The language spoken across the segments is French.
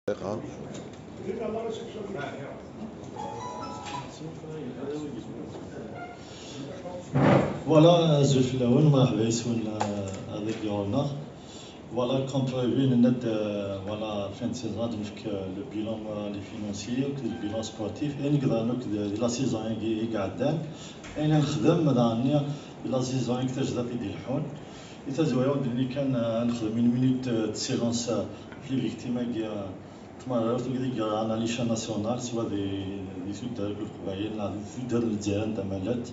دقيقة. فوالا زوج في الاول مرحبا يسون هذاك ديالنا. فوالا كوم بريفي ند فوالا فين دو سيزون نفك لو بيلون لي فينونسيي وكذا البيلون سبورتيف يعني نقدر نكذا لا سيزون كي قعدان يعني نخدم راني لا سيزون كتجدد يدي الحون يتزويو اللي كان نخدم من مينوت سيلونس في فيكتيما كي تمررت وكذا رانا ليشا ناسيونال سوا دي سودار القبائل لا سودار الجيران تمالات.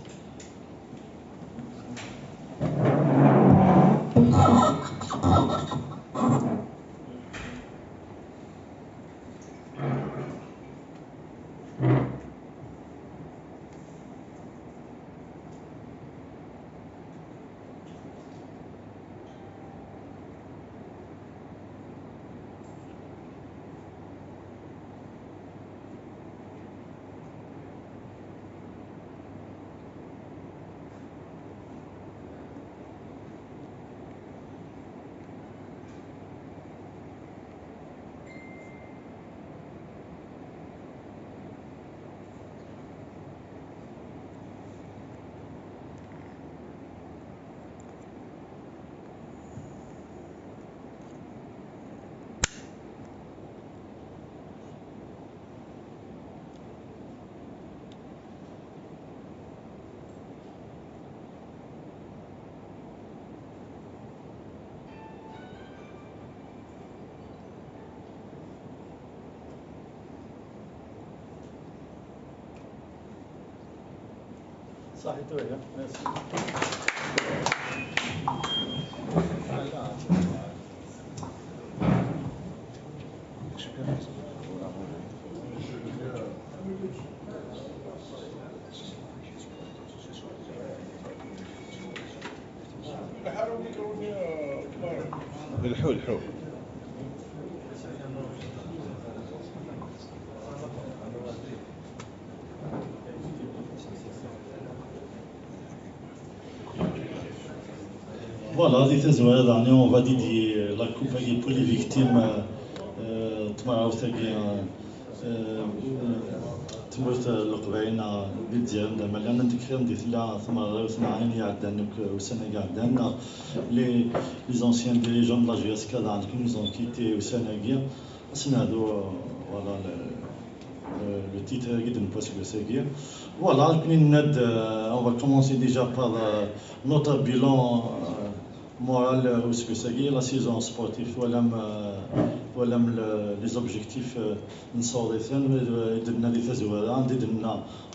صحيح تويا ميرسي. الحول الحول Voilà, دي تزوير يعني اون فادي دي لا كوبا دي بور لي فيكتيم تمراو ثاقي تمرت القبعين ديال زعما انا نتكلم دي ثلا ثمار ثناعين يعدان وسنه قعدان لي زونسيان ديريجون لا جي اس كا عندكم زون كيتي وسنه كيا سنا هادو فوالا le titre de poste de série. Voilà, on va commencer déjà par notre bilan moral ou spécial, la saison sportive, voilà les objectifs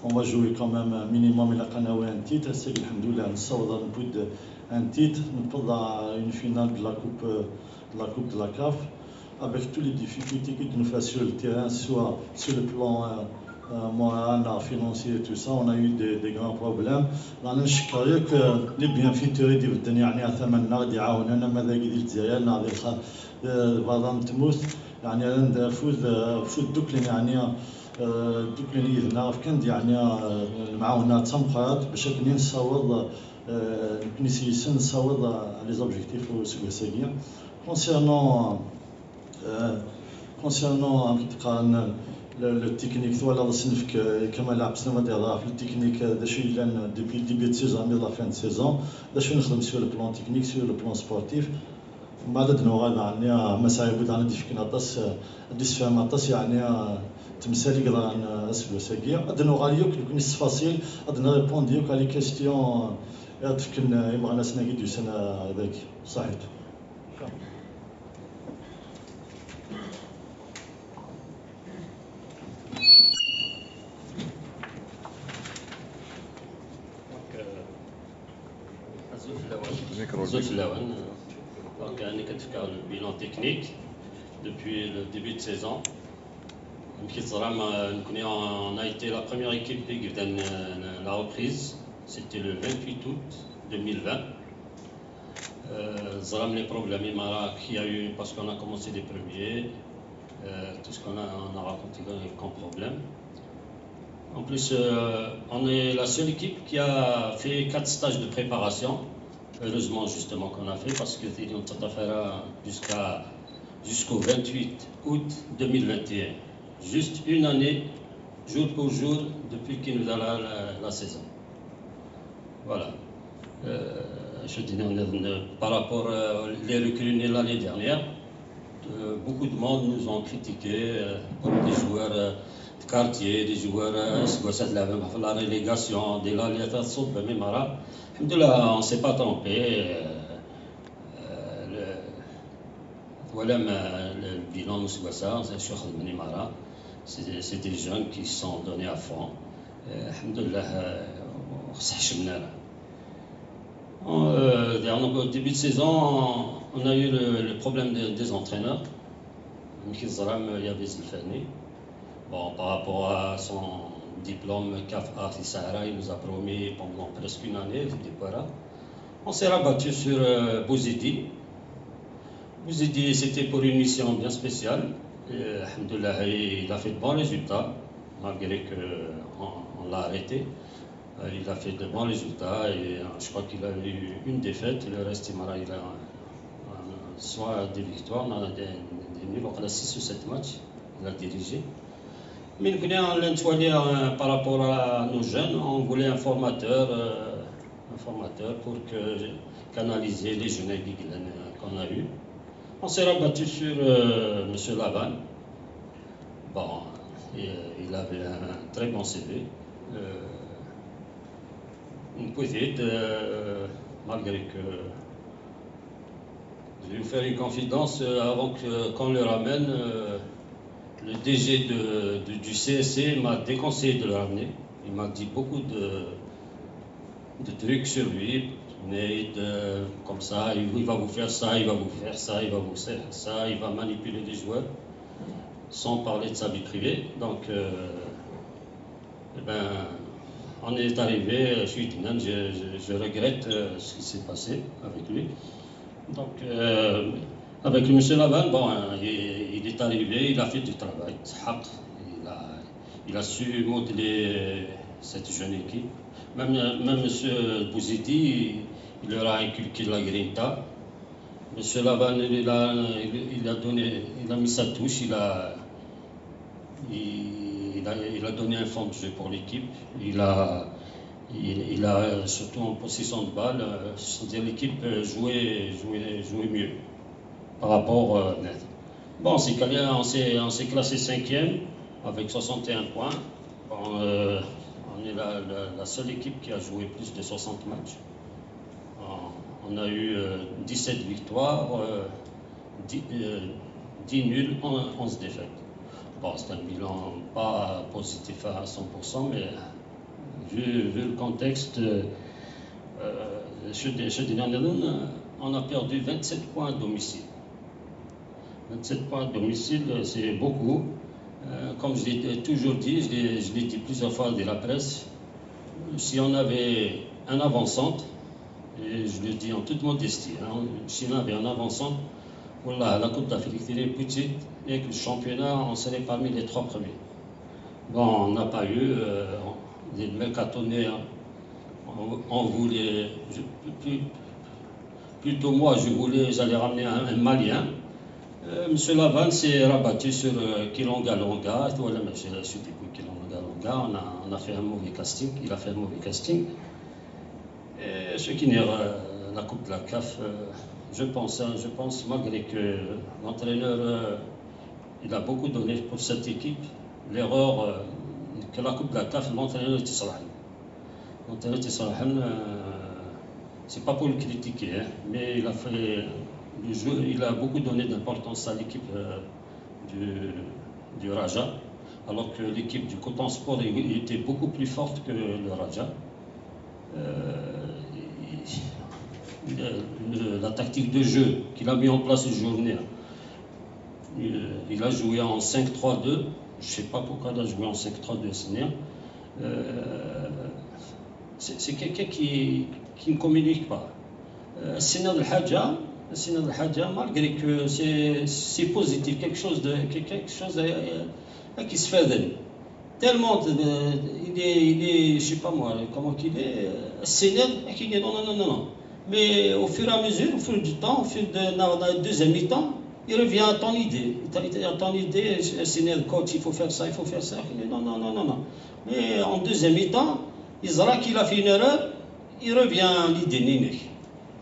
on va jouer quand même minimum un titre, c'est un titre, une finale de la coupe de la CAF. Avec toutes les difficultés que nous faisons sur le terrain, soit sur le plan moral, financier et tout ça, on a eu des grands problèmes. أنا نشكرك اللي بيان في توري ديال الدنيا يعني ثمننا غادي يعاوننا ماذا ديال الجزائر ناضي بعضهم تموت يعني فوز دوك اللي يعني دوك اللي يذنا كان يعني المعاونة تمقات باش كني نصاوب كنيسيسن نصاوب لي زوبجيكتيف سوغسيغيا concernant le technique, voilà, كما لعب سنة ديالها في التكنيك داش لان depuis le début de saison à la fin de saison داش نخدم sur le plan technique sur le plan sportif من بعد نوغا يعني مساعي بود عندي في كناطاس ديس فهم عطاس يعني تمثالي قدر عن اسبوع ساقيا ادنا غاليوك كني فاصيل ادنا ريبونديوك على كيستيون تفكن يبغى ناس ناقي دو سنه هذاك صحيح. الزوج الاول دونك يعني كتفكر البيلون تكنيك depuis le début de saison يمكن صراحه نكون on a été la première équipe qui donne la reprise, c'était le 28 août 2020. Zram les problèmes Maroc, il y a eu parce qu'on a commencé des premiers, tout ce qu'on a raconté comme problème. En plus, on est la seule équipe qui a fait 4 stages de préparation. Heureusement justement qu'on a fait parce que jusqu'à jusqu'au 28 août 2021. Juste une année, jour pour jour, depuis qu'il nous a la saison. Voilà. Je dirais, par rapport les recrues l'année dernière, beaucoup de monde nous ont critiqué comme des joueurs de quartier, des joueurs de la relégation, de l'alliation de Mimara. On ne s'est pas trompé. Voilà le bilan de Souassa, c'est des jeunes qui se sont donnés à fond. Au début de saison, on a eu le problème des entraîneurs. Bon, par rapport à son diplôme CAF Arti Sahara, il nous a promis pendant presque une année. On s'est rabattu sur Bouzidi. Bouzidi, c'était pour une mission bien spéciale. Alhamdoulilah, il a fait de bons résultats, malgré qu'on l'a arrêté. Il a fait de bons résultats et je crois qu'il a eu une défaite. Le reste, il a soit des victoires, on a des nuls. On a 6 ou 7 matchs, il a dirigé. Mais nous venions par rapport à nos jeunes, on voulait un formateur pour canaliser les jeunes qu'on a eus. On s'est rabattu sur M. Laban. Bon, il avait un très bon CV. Peut-être, malgré que je vais vous faire une confidence, avant qu'on le ramène, le DG du CSC m'a déconseillé de le ramener. Il m'a dit beaucoup de trucs sur lui, mais comme ça, il va vous faire ça, il va vous faire ça, il va vous faire ça, il va manipuler des joueurs, sans parler de sa vie privée. Donc, on est arrivé, je regrette ce qui s'est passé avec lui. Donc, avec M. Laban, bon, il est arrivé, il a fait du travail. Il a su modeler cette jeune équipe. Même M. Bouzidi, il leur a inculqué la grinta. M. Laban, il a mis sa touche, il a donné un fond de jeu pour l'équipe. Il a surtout en possession de balle, c'est-à-dire l'équipe jouait mieux par rapport net. Bon, on s'est classé 5e avec 61 points. Bon, on est la seule équipe qui a joué plus de 60 matchs. On a eu 17 victoires, 10 nuls, 11 défaites. Bon, c'est un bilan pas positif à 100%, mais vu le contexte, on a perdu 27 points à domicile. 27 points à domicile, c'est beaucoup. Comme je l'ai toujours dit, je l'ai dit plusieurs fois dans la presse, si on avait un avant-centre, et je le dis en toute modestie, si on avait un avant-centre, voilà, la Coupe d'Afrique était petite et que le championnat, on serait parmi les 3 premiers. Bon, on n'a pas eu des mercatonés, on voulait, plutôt moi, j'allais ramener un Malien. Monsieur Lavan s'est rabattu sur Kilonga Longa. Voilà, monsieur Kilonga Longa, on a fait un mauvais casting, il a fait un mauvais casting. Et ce qui n'est la Coupe de la CAF, je pense, malgré que l'entraîneur il a beaucoup donné pour cette équipe, l'erreur que la Coupe de la CAF, l'entraîneur était Salahan. L'entraîneur était Salahan, c'est pas pour le critiquer, mais il a fait le jeu, il a beaucoup donné d'importance à l'équipe du Raja, alors que l'équipe du Coton Sport était beaucoup plus forte que le Raja. La tactique de jeu qu'il a mis en place aujourd'hui, il a joué en 5-3-2. Je ne sais pas pourquoi il a joué en 5-3-2. C'est quelqu'un qui ne communique pas. Sina al-Hadja, malgré que c'est positif, quelque chose qui se fait d'elle. Tellement, il est, je ne sais pas moi, comment qu'il est, Sina, qui dit non. Mais au fur et à mesure, au fil du temps, au fil de la deuxième mi-temps, il revient à ton idée. À ton idée, c'est le coach, il faut faire ça, il faut faire ça. Il dit non, non, non, non, non. Mais en deuxième mi-temps, il dira qu'il a fait une erreur, il revient à l'idée Nini.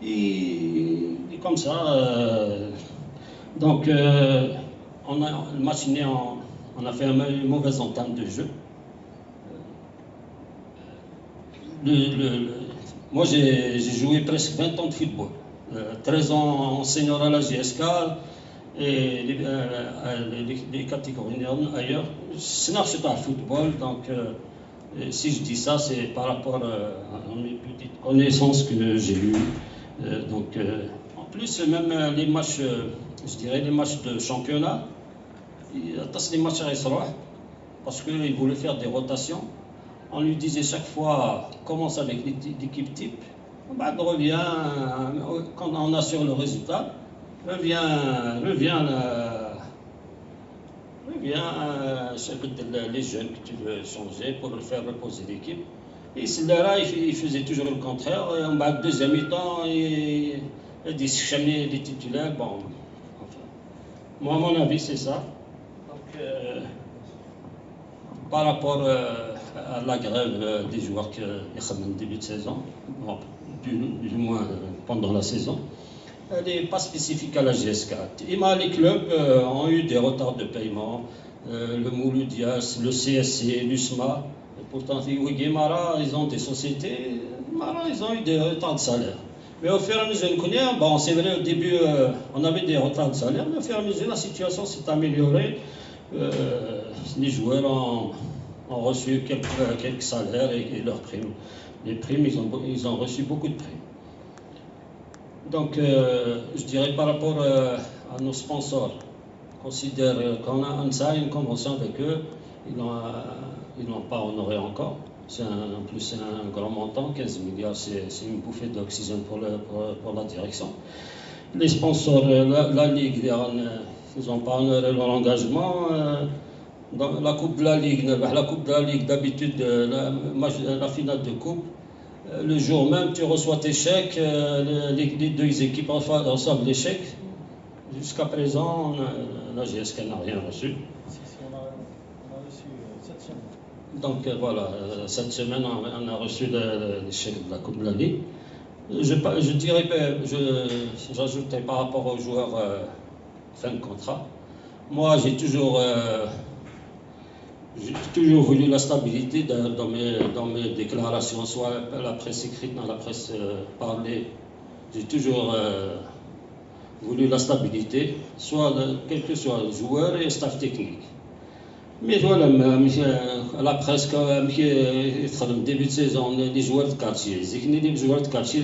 Et comme ça, donc le match né, on a fait une mauvaise entame de jeu. Moi, j'ai joué presque 20 ans de football. 13 ans en senior à la GSK et les catégories ailleurs. C'est un football, donc si je dis ça, c'est par rapport à mes petites connaissances que j'ai eues. En plus, même les matchs, je dirais les matchs de championnat, c'est des matchs à Israël, parce qu'il voulait faire des rotations. On lui disait chaque fois, commence avec l'équipe type, on revient, quand on assure le résultat, revient les jeunes que tu veux changer pour faire reposer l'équipe. Et celui-là, il faisait toujours le contraire. Et en deuxième mi-temps, il dit jamais les titulaires. Bon, enfin, moi, à mon avis, c'est ça. Donc, par rapport à la grève des joueurs qui ont début de saison, bon, du moins pendant la saison, elle n'est pas spécifique à la GSK. Les clubs ont eu des retards de paiement, le Mouloudias, le CSC, l'USMA. Pourtant, Guimara, ils ont des sociétés, ils ont eu des retards de salaire. Mais au fur et à mesure, bon, c'est vrai, au début, on avait des retards de salaire, mais au fur et à mesure, la situation s'est améliorée. Les joueurs ont reçu quelques salaires et leurs primes. Les primes, ils ont reçu beaucoup de primes. Donc, je dirais par rapport à nos sponsors, on considère qu'on a une convention avec eux, ils n'ont pas honoré encore. En plus, c'est un grand montant, 15 milliards, c'est une bouffée d'oxygène pour la direction. Les sponsors, la Ligue, ils n'ont pas honoré leur engagement. Dans la Coupe de la Ligue, d'habitude, la finale de Coupe, le jour même, tu reçois tes chèques, les deux équipes reçoivent les chèques. Jusqu'à présent, la GSK n'a rien reçu. On a reçu cette semaine. Donc voilà, cette semaine, on a reçu les chèques de la Coupe de la Ligue. Je dirais que j'ajouterais par rapport aux joueurs fin de contrat. Moi, j'ai toujours voulu la stabilité dans mes déclarations, soit à la presse écrite, dans la presse parlée. J'ai toujours voulu la stabilité, soit quel que soit le joueur et le staff technique. Mais voilà, à la presse, au début de saison, les joueurs de quartier, les joueurs de quartier,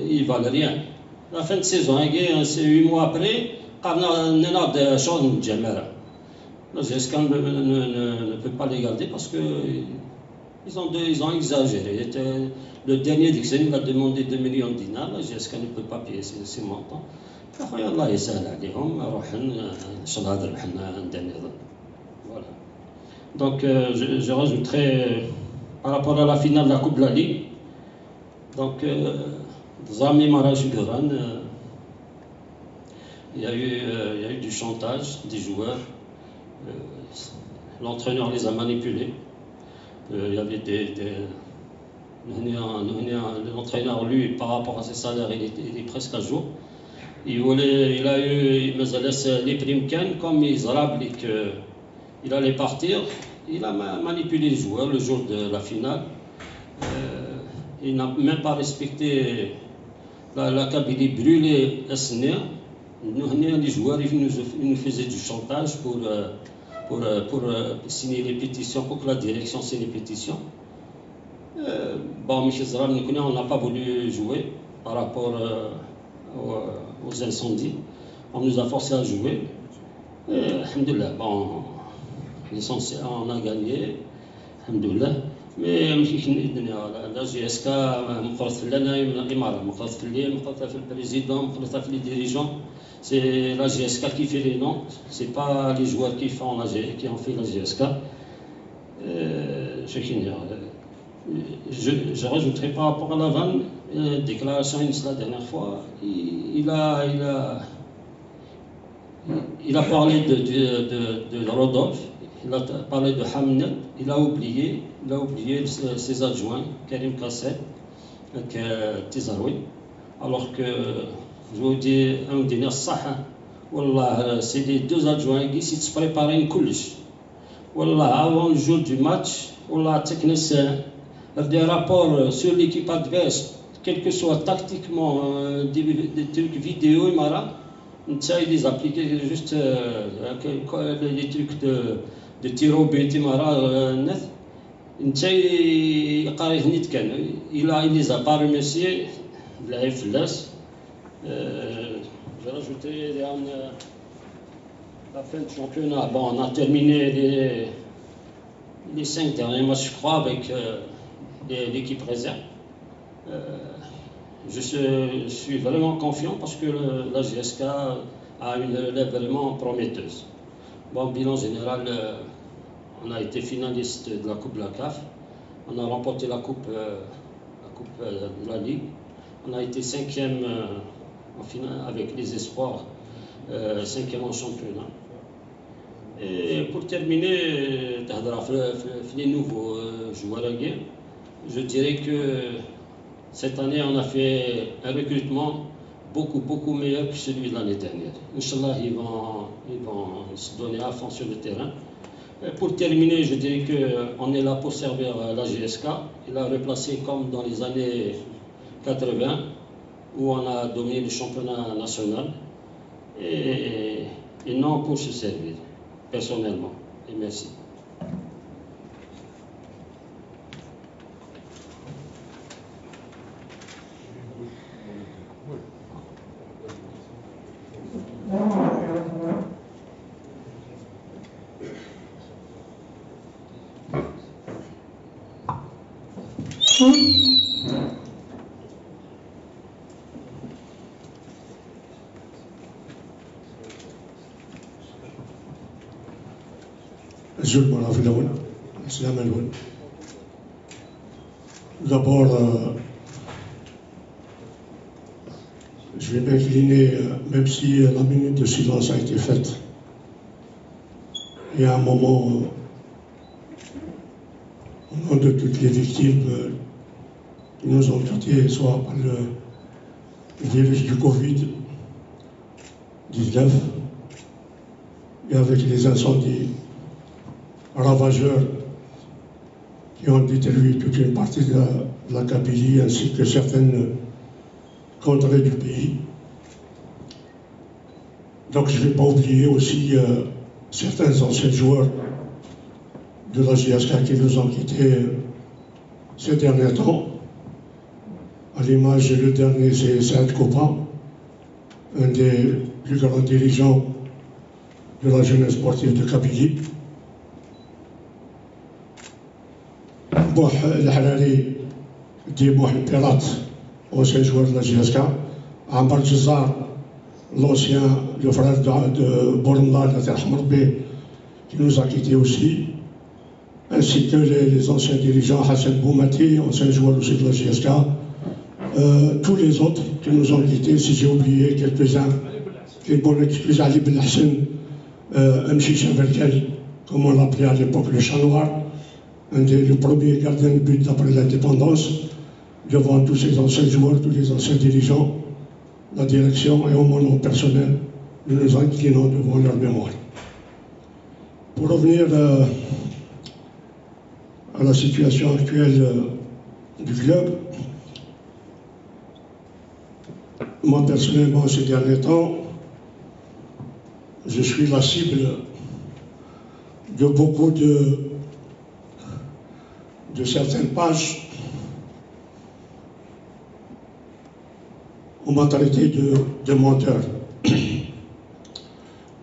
ils valent rien. La fin de saison, c'est 8 mois après, la GSK ne peut pas les garder parce qu'ils ont exagéré. Le dernier Dixon il a demandé 2 millions de dinars, la GSK ne peut pas payer ces montants. Voilà. Donc je rajouterai par rapport à la finale de la Coupe de la Ligue. Donc Zami Marash Goran, il y a eu du chantage des joueurs. L'entraîneur les a manipulés. Il y avait l'entraîneur, lui, par rapport à ses salaires, il est presque à jour. Il a eu les primes comme il allait partir. Il a manipulé les joueurs le jour de la finale. Il n'a même pas respecté la Kabylie brûlée à Sner. Les joueurs ils nous faisaient du chantage pour signer les pétitions, pour que la direction signe les pétitions. Bon, M. Zram, on n'a pas voulu jouer par rapport aux incendies. On nous a forcé à jouer. Alhamdoulilah, bon, l'essentiel, on a gagné. Alhamdoulilah. Mais la GSK, مقرص لنا الإمارة، مقرص في الليل، مقرص في البريزيدون، مقرص في les dirigeants. C'est la GSK qui fait les noms, c'est pas les joueurs qui ont fait la GSK. Je rajouterai par rapport à la vanne, déclaration la dernière fois, il a parlé de Rodolphe, il a parlé de Hamnet, il a oublié ses adjoints, Karim Kasset et Tizaroui, alors que je vous dis, un dîner Saha, Wallah, c'est les deux adjoints qui se préparent une coulisses. Wallah, avant le jour du match, Wallah, technicien, des rapports sur l'équipe adverse, quel que soit tactiquement, des trucs vidéo, il m'a ils les appliquaient juste les trucs de tir au but, il les a pas remerciés, je vais rajouter la fin du championnat. Bon, on a terminé les 5 derniers matchs, je crois, avec l'équipe réserve. Je suis vraiment confiant parce que la GSK a une relève vraiment prometteuse. Bon, bilan général, on a été finaliste de la Coupe de la CAF. On a remporté la coupe de la Ligue. On a été 5e en finale avec les espoirs, 5e en championnat. Et pour terminer, les nouveaux joueurs à guerre, je dirais que cette année, on a fait un recrutement beaucoup meilleur que celui de l'année dernière. Inch'Allah, ils vont se donner à fond sur le terrain. Et pour terminer, je dirais qu'on est là pour servir la GSK. Il a replacé comme dans les années 80, où on a dominé le championnat national. Et non pour se servir, personnellement. Et merci. D'abord, je vais m'incliner, même si la minute de silence a été faite. Il y a un moment, au nom de toutes les victimes qui nous ont quittés, soit par le virus du Covid-19, et avec les incendies ravageurs qui ont détruit toute une partie de la Kabylie ainsi que certaines contrées du pays. Donc je ne vais pas oublier aussi certains anciens joueurs de la GSK qui nous ont quittés ces derniers temps. À l'image, le dernier, c'est Saad Kopa, un des plus grands dirigeants de la jeunesse sportive de Kabylie. Bouh el-Harari, dit Bouh el-Pirat, ancien joueur de la GSK. Ambar Djezar, l'ancien, le frère de Bourmla, qui nous a quittés aussi. Ainsi que les anciens dirigeants, Hassan Boumati, ancien joueur aussi de la GSK. Tous les autres qui nous ont quittés, si j'ai oublié quelques-uns, qui bonne excuse Ali Ben Hassan, Mchi Chaverkel, comme on l'appelait à l'époque, le chat noir, le premier gardien de but après l'indépendance, devant tous ces anciens joueurs, tous les anciens dirigeants, la direction et au nom personnel, nous nous inclinons devant leur mémoire. Pour revenir à la situation actuelle du club, moi personnellement ces derniers temps, je suis la cible de beaucoup de certaines pages. On m'a traité de menteur.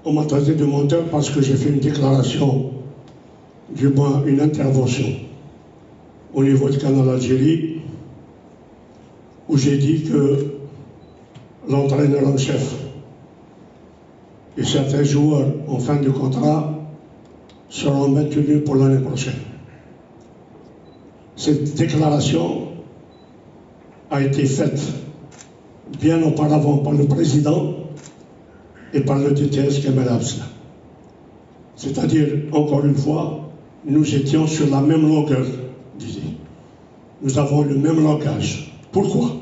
On m'a traité de menteur parce que j'ai fait une déclaration, du moins une intervention au niveau du Canal Algérie, où j'ai dit que l'entraîneur en chef et certains joueurs en fin de contrat seront maintenus pour l'année prochaine. Cette déclaration a été faite bien auparavant par le président et par le DTS Kemal Absla. C'est-à-dire, encore une fois, nous étions sur la même longueur d'idée. Nous avons le même langage. Pourquoi?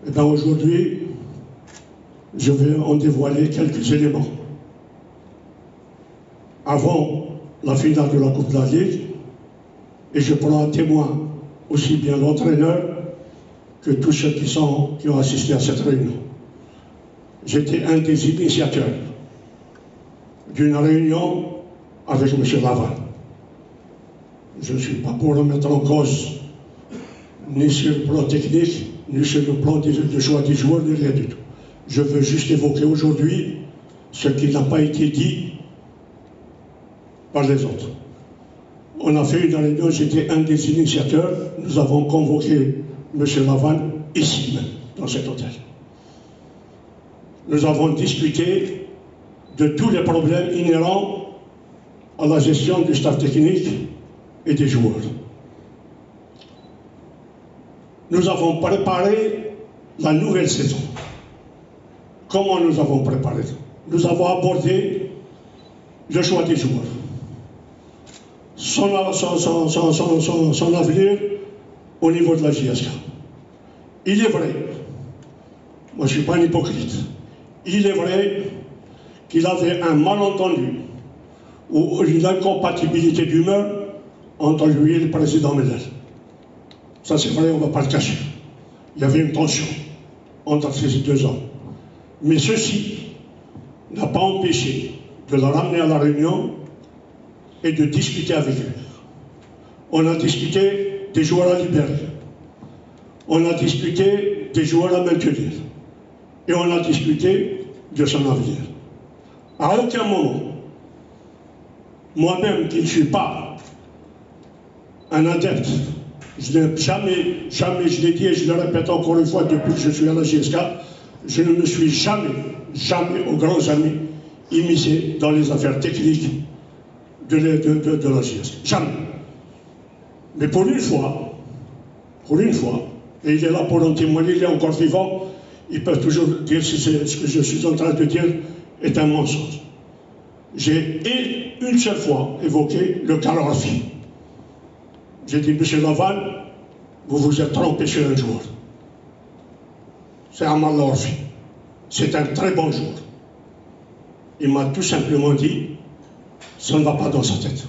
Eh bien, aujourd'hui, je vais en dévoiler quelques éléments. Avant la finale de la Coupe de la Ligue, et je prends un témoin aussi bien l'entraîneur que tous ceux qui ont assisté à cette réunion. J'étais un des initiateurs d'une réunion avec M. Laval. Je ne suis pas pour remettre en cause ni sur le plan technique, ni sur le plan de choix des joueurs, ni rien du tout. Je veux juste évoquer aujourd'hui ce qui n'a pas été dit par les autres. On a fait une réunion, j'étais un des initiateurs, nous avons convoqué M. Laval ici même, dans cet hôtel. Nous avons discuté de tous les problèmes inhérents à la gestion du staff technique et des joueurs. Nous avons préparé la nouvelle saison. Comment nous avons préparé? Nous avons abordé le choix des joueurs, son avenir au niveau de la JSK. Il est vrai, moi je ne suis pas un hypocrite, il est vrai qu'il avait un malentendu ou une incompatibilité d'humeur entre lui et le président Medel. Ça c'est vrai, on ne va pas le cacher. Il y avait une tension entre ces deux hommes. Mais ceci n'a pas empêché de le ramener à la réunion et de discuter avec lui. On a discuté des joueurs à libérer. On a discuté des joueurs à maintenir. Et on a discuté de son avenir. À aucun moment, moi-même qui ne suis pas un adepte, je n'ai jamais, je l'ai dit et je le répète encore une fois depuis que je suis à la GSK, je ne me suis jamais, aux grands amis, immiscé dans les affaires techniques de la GSK. Jamais. Mais pour une fois, et il est là pour en témoigner, il est encore vivant, ils peuvent toujours dire si ce que je suis en train de dire est un mensonge. J'ai une seule fois évoqué le cas Lorfi. J'ai dit, M. Laval, vous vous êtes trompé sur un joueur. C'est Amal Lorfi. C'est un très bon joueur. Il m'a tout simplement dit, ça ne va pas dans sa tête.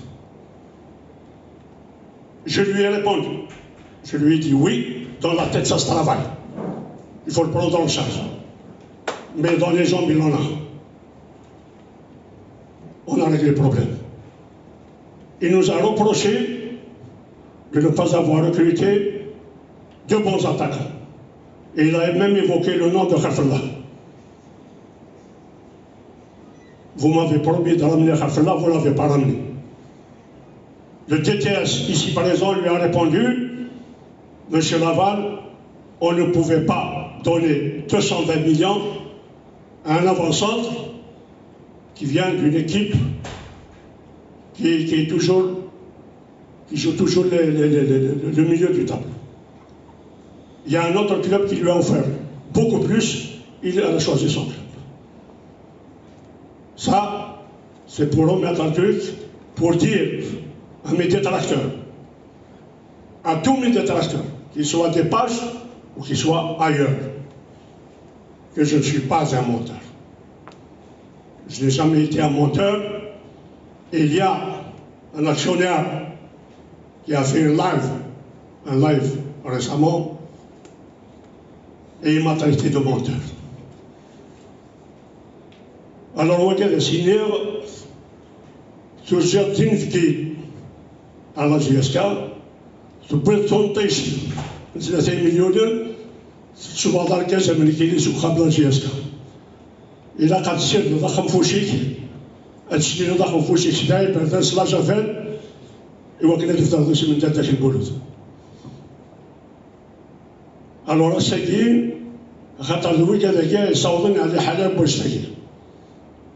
Je lui ai répondu. Je lui ai dit, oui, dans la tête, ça se travaille. Il faut le prendre en charge. Mais dans les jambes, il en a. On a réglé le problème. Il nous a reproché de ne pas avoir recruté de bons attaquants. Et il a même évoqué le nom de Kharfallah. Vous m'avez promis de ramener Kharfallah, vous ne l'avez pas ramené. Le DTS, ici présent, lui a répondu, Monsieur Laval, on ne pouvait pas donner 220 millions à un avant-centre qui vient d'une équipe qui joue toujours le milieu du tableau. Il y a un autre club qui lui a offert beaucoup plus, il a choisi son club. Ça, c'est pour remettre un truc, pour dire à mes détracteurs, à tous mes détracteurs, qu'ils soient des pages ou qu'ils soient ailleurs, que je ne suis pas un menteur. Je n'ai jamais été un menteur. Et il y a un actionnaire qui a fait un live récemment, et il m'a traité de menteur. Alors, regardez, signer sur certaines qui à la GSK, ce présentation, c'est 1 million سوى ذلك زمن كيلي سوق قبل جياسكا إلا قد سير ضخم فوشيك هادشي اللي ضخم فوشيك شداي بعد صلا جافال إوا كنا تفضل شي من داك البلود ألورا الساكين خاطر الويك هذاك يصوضن على حلال بوشتاكي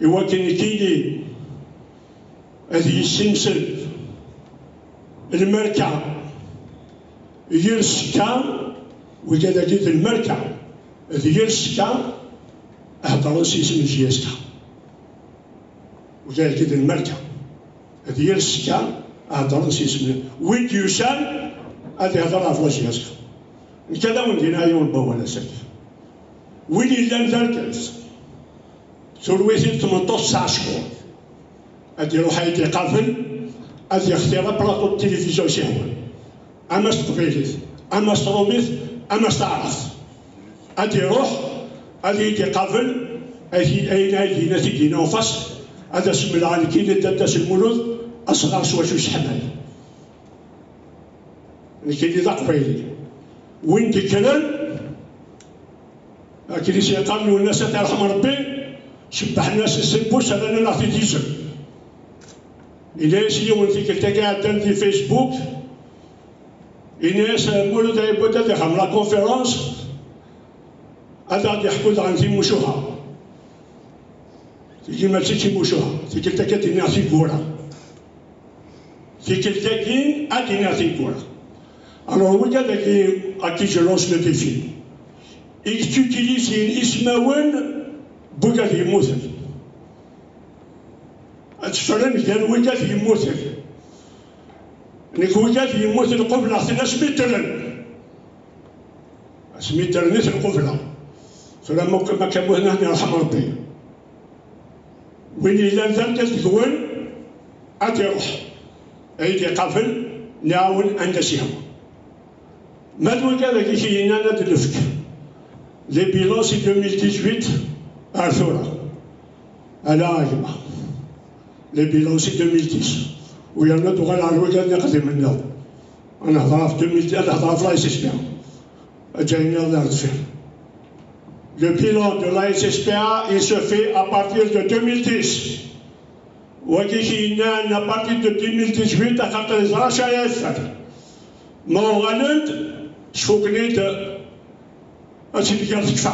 إوا كاين كيلي هذه السمسم المركع يرسكا وكذا جيت المركة ديال السكة هضروا سيسم الجياسكا، وكذا جيت المركة ديال السكة هضروا سيسم وين يسال هذه هضرها في الجياسكا كذا وين دينا يوم بوالا ساكت وين إلا نزركز ثرويتي 18 9 شهور هادي روحي قافل هادي اختيار بلاطو التلفزيون شهوة أما استقبلت أما استروميت أما استعرفت هادي روح هادي قافل أين هادي نتيجينا وفصل هذا اسم العالكين داس المولود أصغر شواشوش حمال كاين اللي قبيلي وين تكرر كاين اللي سيقال له الناس ترحم ربي شبح الناس السبوس هذا انا نعطي ديزل إناس اليوم كنت قاعد في فيسبوك إناس مولود عبودة دخل لا كونفيرونس هذا غادي يحكوا عن تيموشوها تيجي ما تيموشوها تيكلتا كاتيني عطي كورة تيكلتا كين عطيني عطي كورة. Alors regarde à qui je lance le défi. Et tu utilises une ismaouen بوكا يموتك. أتفرن كان وكا يموتك. نيك وكا يموت القبلة خصنا سميترن. سميترن القبلة. فلما ما كان هنا يرحم ربي. وين إلا نزلت تقول أتروح. أيدي قفل نعاون أندسيهم. Maintenant, il y a une année de l'UFC. Les bilans, c'est 2018 à Arthura, à la Haïma. Les bilans, c'est 2010. Où il y en a d'autres à la Rougane, maintenant. On a fait 2010, on a fait la SSPA. Le bilan de la SSPA, il se fait à partir de 2010. Où il y a une année à partir de 2018 à 14 ans, Morgaland, شوكنيت أشي ديال تكفى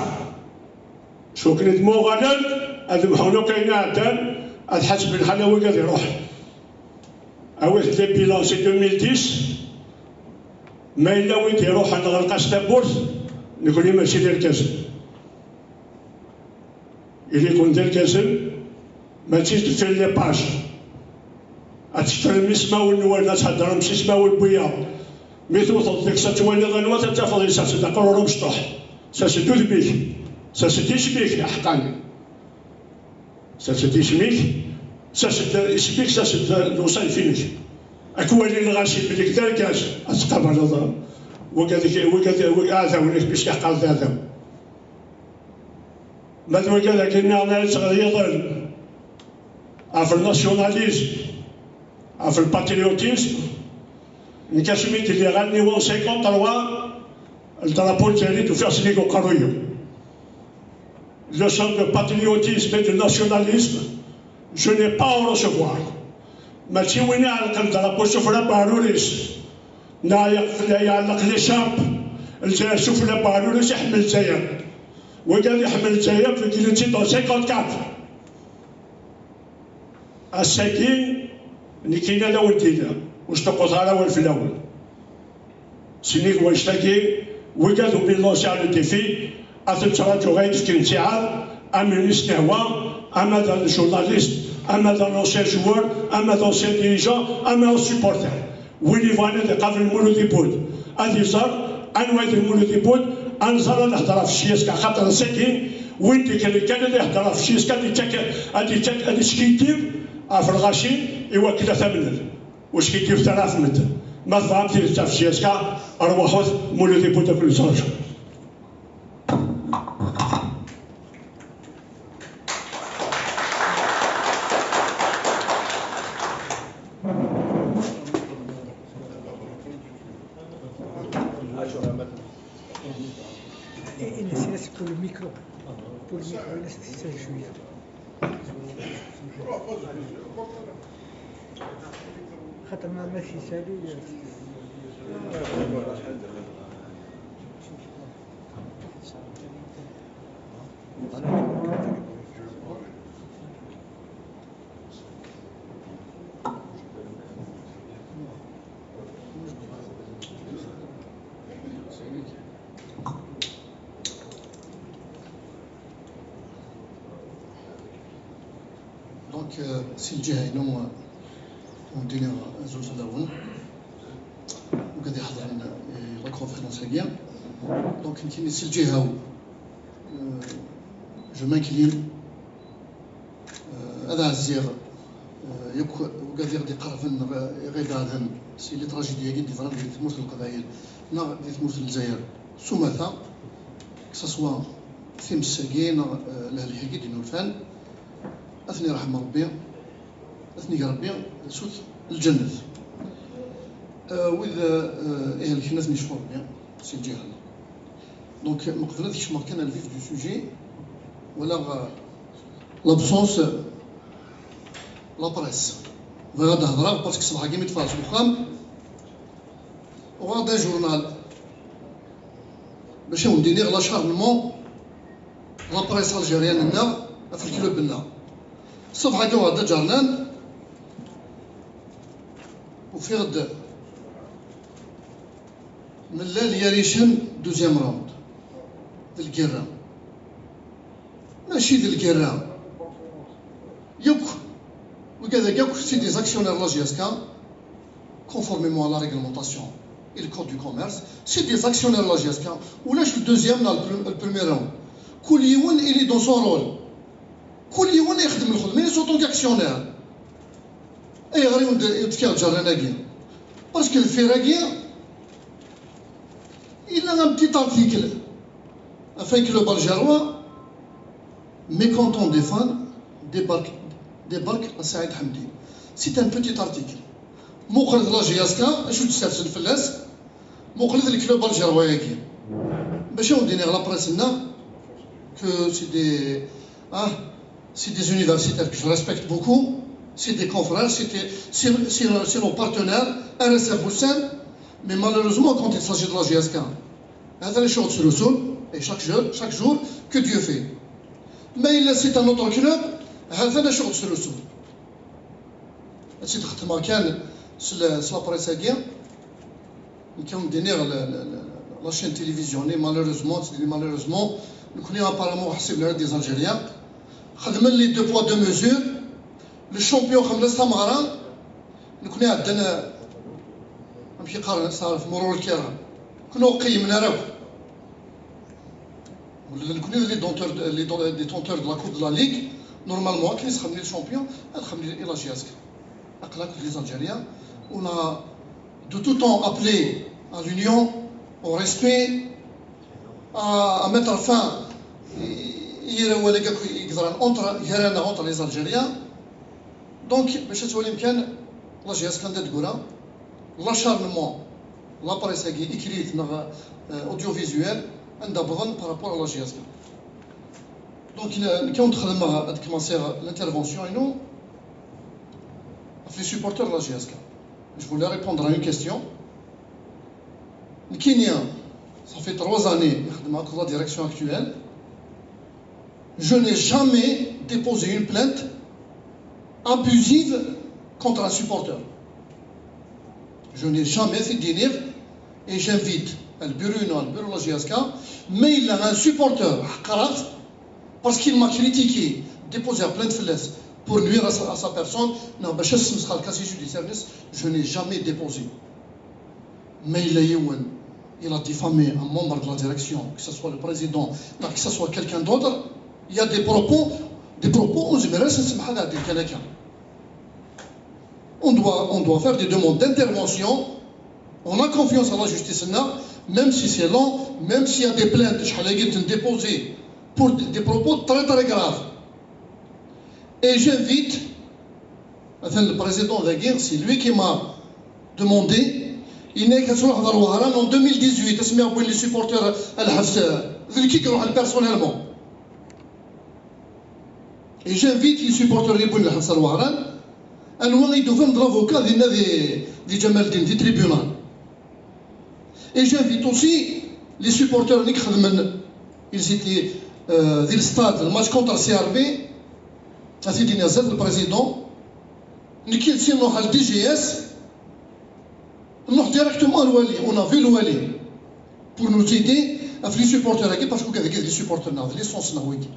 شوكنيت موغانا هذا محونو كاين عدان هاد حسب الحلاوة قاد يروح أويت لي بيلون سي 2010 ما إلا وين يروح أنا غنلقاش تابورت نقول لي ماشي ديال كازم إلا يكون ديال كازم ما تجيش تفير لي باج هتشتري مسمى والنوال تهضر ماشي سما والبويا ميثوث ديك ستوالي غنوات تفضي ساسي تقرر مشطوح ساسي دود بيك ساسي تيشبيك يا حقاني ساسي تيشميك ساسي يشبيك ساسي نوصل فينك اكوالي الغاشي بليك داركاش اتقبل هذا وكذا هذا وليك باش يحقق هذا ماذا وكذا كنا ناس غيظل في الناسيوناليزم في الباتريوتيزم نكاسميت اللي غنيو 53 الدرابو ديالي توفيرسني قرويو leçon de patriotisme et de nationalisme je n'ai pas à en recevoir ماشي وين يعلق الدرابو شوفنا باروريس يعلق لي شامب الجزائر شوفنا باروريس يحمل الجزائر وقال يحمل الجزائر في كيلوتي دون 54 الساكين اللي كاينه لا ولدينا واش تقوطها لا في الاول سينيك واش تاكي وقالوا بالله على الديفي اتتراجو غايت في كنتيعه اما نستهوى اما ذا الجورناليست اما ذا لونسيان جوار اما ذا لونسيان ديريجون اما سبورتر ويلي فانا قبل المولود يبود هذه زار انواع المولود يبود انزر الهضره في الشياسكا خاطر ساكن وين كان اللي يهضر في الشياسكا هذه شكيتير في الغاشي ايوا كذا ثمن واش كيدير 3000 متر ما فهمتي انت في الشياسكا ارواحوا مولود يبود كل زوج pour le micro. Pour le micro, laisse-le jouer. خاطر ما في سالي دونك سي الجهه هنا ودينا زوج داون وقاعد يحضر لا كونفيرونس هكيا دونك يمكن سي الجهه جو مانكلين هذا الزيغ وقاعد يغدي قرفن غير هذا سي لي تراجيديا كي ديفران ديال تموت القبائل نا ديال تموت الجزائر سمثا كسوا ثيم الساقين الاهل حكي ديال الفان اثني رحم ربي اثني ربي سوت الجنة واذا ايه الكناس نشفر بيان سي الجهه دونك ما قدرتش ماركان الفيف دو سوجي ولا لابسونس لا بريس غادا هضره باسكو صباح كيما يتفرج مخام وغادا جورنال باش ندير لا شارمون لا بريس الجيريان هنا في الكلوب هنا الصبح كي غادا جرنان وفي غدا من الليل يريشن دوزيام راوند ديال الكيرا ماشي ديال الكيرا يوك وكذا يوك سي دي زاكسيونير لا جياسكا conformément à la réglementation et le code du commerce c'est des actionnaires لا جياسكا ولاش الدوزيام لا البريمير راوند كل يوم إلي دون سون رول كل يوم يخدم الخدمه سو طونك اكسيونير اي غير يتفيا جارناكيا باسكو الفراكيا il a un petit article afin que le Baljarois, mécontent des fans, débarque à Saïd Hamdi. C'est un petit article. Moukhrid la Jiaska, je suis le Felles, Moukhrid le club Baljarois. Mais on dit à la presse que c'est des universitaires que je respecte beaucoup, c'est des confrères, c'est nos partenaires, RSF Hussein. Mais malheureusement, quand il s'agit de la GSK, هذا les choses sur le sol, et chaque jour, que Dieu fait. Mais c'est un autre club, هذا les choses sur le sol. هادشي تخدم كان سلا بريساكيا كانوا مدينير لا شين تيليفزيوني مالوروزمون نكوني ابارامون حسب لها دي الجيريان خدم لي دو بوا دو ميزور لو شامبيون خمس تمغران نكوني عندنا نمشي قارن صار في مرور الكرام كنا قيمنا راه ولا نكوني لي دونتور دو لا كوب دو لا ليغ نورمالمون كي يسخن لي الشامبيون تخدم لي لا جياسك اقلاك لي الجيريان on a de tout temps appelé à l'union, au respect, à mettre fin entre les Algériens. Donc, la GSK l'acharnement, la presse écrite, audiovisuelle, par rapport à la GSK. Donc, quand on a commencé l'intervention, les supporters de la GSK. Je voulais répondre à une question. Le Kenya, ça fait 3 années, dans la direction actuelle, je n'ai jamais déposé une plainte abusive contre un supporter. Je n'ai jamais fait dîner et j'invite le bureau de la GSK, mais il a un supporter, parce qu'il m'a critiqué, déposé une plainte pour nuire à sa personne, je n'ai jamais déposé. Mais il a diffamé un membre de la direction, que ce soit le président, que ce soit quelqu'un d'autre. Il y a des propos, on doit faire des demandes d'intervention. On a confiance en la justice, même si c'est long, même s'il y a des plaintes déposées pour des propos très très graves. Et j'invite, le président Daguerre, c'est lui qui m'a demandé, il n'est qu'à en 2018, les supporters personnellement. Et j'invite les supporters à nous devant l'avocat de Jamal Din, du tribunal. Et j'invite aussi les supporters, ils étaient dans le stade, le match contre le CRB. Sidi Nazat, le président, qui est le DGS, nous directement à l'Ouali. On a vu l'Ouali pour nous aider à faire les supporters parce qu'il y a des supporters, les sens naouïs.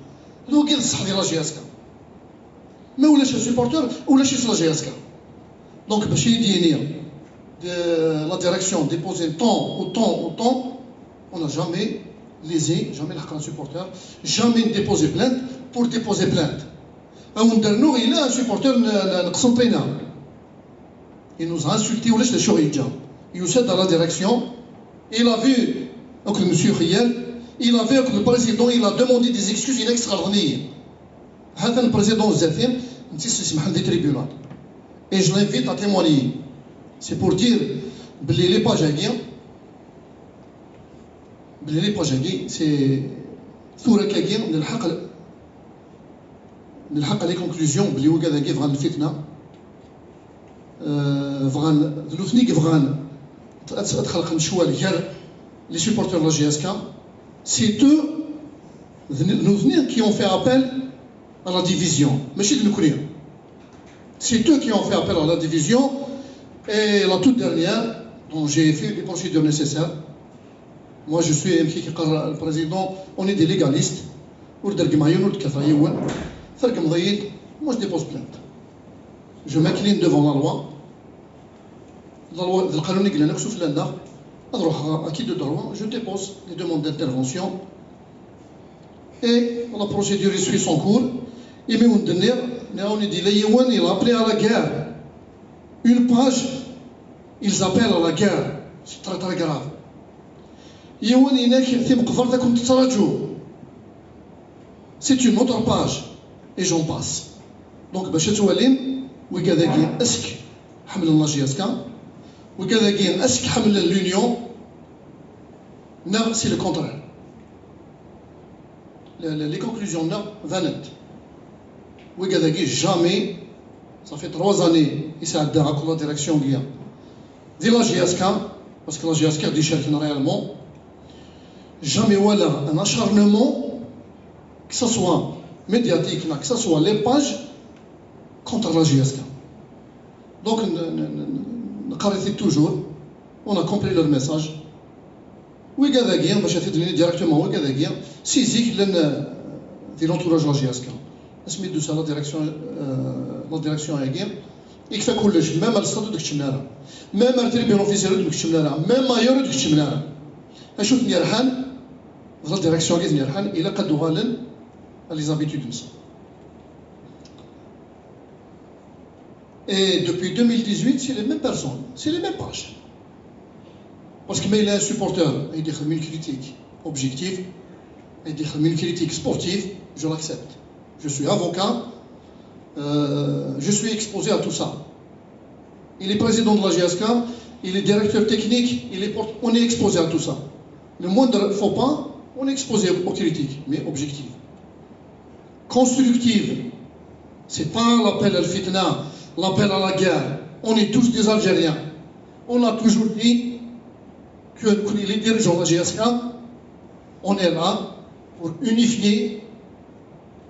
Nous avons dit la GSK. ما ولاش سوبورتور ولا شي لا جي اس كا. دونك باش يديني la direction déposer autant, on n'a jamais lésé, jamais le supporter, jamais déposé plainte pour déposer plainte. Il a un supporter il nous a insulté, il cède à la direction, il a vu que M. Riel, il a vu que le président, il a demandé des excuses extraordinaires. Le président Zafir, c'est des tribunaux. Et je l'invite à témoigner. C'est pour dire que les pages c'est ثورة كاكين نلحق لي كونكلوزيون بلي وكذاكي فغان الفتنة فغان ثلوثنيك فغان تخلق مشوال غير لي سوبورتور لا جي اس كا سي تو qui ont fait appel à la division ماشي نكوني c'est eux qui ont fait appel à la division. Et la toute dernière, dont j'ai fait les procédures nécessaires, moi je suis le président, on est des légalistes, moi je dépose plainte. Je m'incline devant la loi. La loi de je dépose les demandes d'intervention et la procédure suit son cours. Et on il a appelé à la guerre. Une page, ils appellent à la guerre. C'est très très grave. C'est une autre page. Et j'en passe. Donc, l'union. Non, c'est le contraire. Les conclusions, non, vanettes. Jamais. Ça fait 3 années, il s'est adhéré à la direction de la GSK, parce que la GSK dit réellement, jamais un acharnement, que ce soit médiatique, que ce soit les pages, contre la GSK. Donc, nous toujours, on a compris leur message. Oui, Gadagien, je vais te directement, oui, Gadagien, si Zik, l'entourage de la GSK. اسمي دوسا لا ديريكسيون هاكي يكفى كلش ميم الستاتو ديك الشمناره ميم التريبيون اوفيسيال ديك الشمناره ميم مايور ديك الشمناره اشوف نيرحان لا ديريكسيون كي نيرحان الى قد غالن لي زابيتود نسا. Et depuis 2018, c'est les mêmes personnes, c'est les mêmes pages. Parce que il a un supporter, il dit une critique objective, il dit une critique sportive, je l'accepte. Je suis avocat, je suis exposé à tout ça. Il est président de la GSK, il est directeur technique, on est exposé à tout ça. Le moindre faux pas, on est exposé aux critiques, mais objectives. Constructives. Ce n'est pas l'appel à l'fitna, l'appel à la guerre. On est tous des Algériens. On a toujours dit que les dirigeants de la GSK, on est là pour unifier,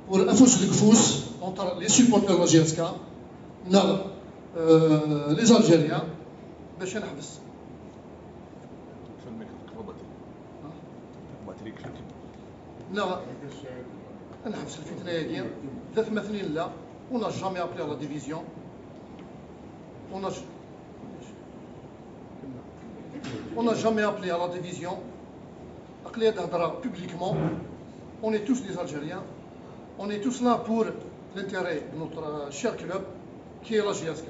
pour infuser le fous entre les supporters de la GSK, les Algériens, باش نحبس. لا نحبس الفتنة هذه 3 مثلين لا on n'a jamais appelé à la division. On n'a jamais appelé à la division. Publiquement, on est tous des Algériens. On est tous là pour l'intérêt de notre cher club qui est la GSK.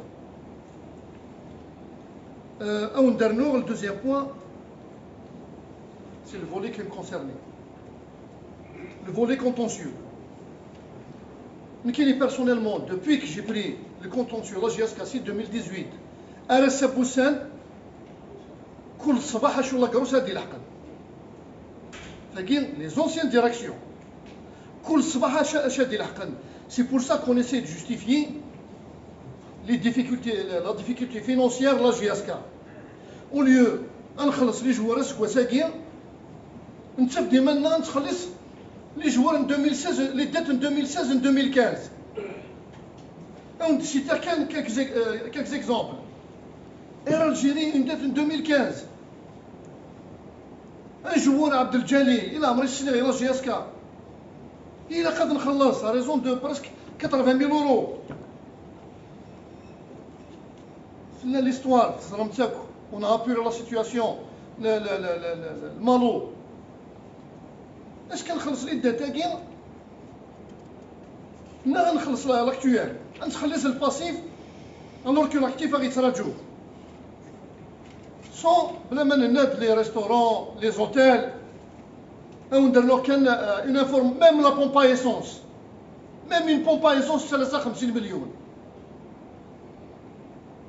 Le deuxième point, c'est le volet qui me concerne. Le volet contentieux. Personnellement, depuis que j'ai pris le contentieux la GSK 2018, RS Boussane, كل صباح شو الله قروس هذه الحقن. Les anciennes directions, كل صباح هذه الحقن. C'est pour ça qu'on essaie de justifier les difficultés, la difficulté financière de la GSK. Au lieu نخلص les joueurs سكواساكيا نتبدي maintenant نخلص les joueurs en 2016, les dettes en 2016 et en 2015. On cite quelques exemples. Air Algérie, une dette en 2015. Un joueur, Abdel Jalil, il a amené la GSK. Il a قد نخلص à raison de presque 80 000 euros. L'histoire, on a appuyé la situation, le malo. Est-ce qu'elle خلص l'idée تاعي؟ لا نخلص l'actuel. نخلص le passif alors que l'actif غادي يتراجعوا. Sans بلا ما نناد les restaurants, les hôtels. On ندير كان une informe même la pompe à essence. Même une pompe à essence 53 millions.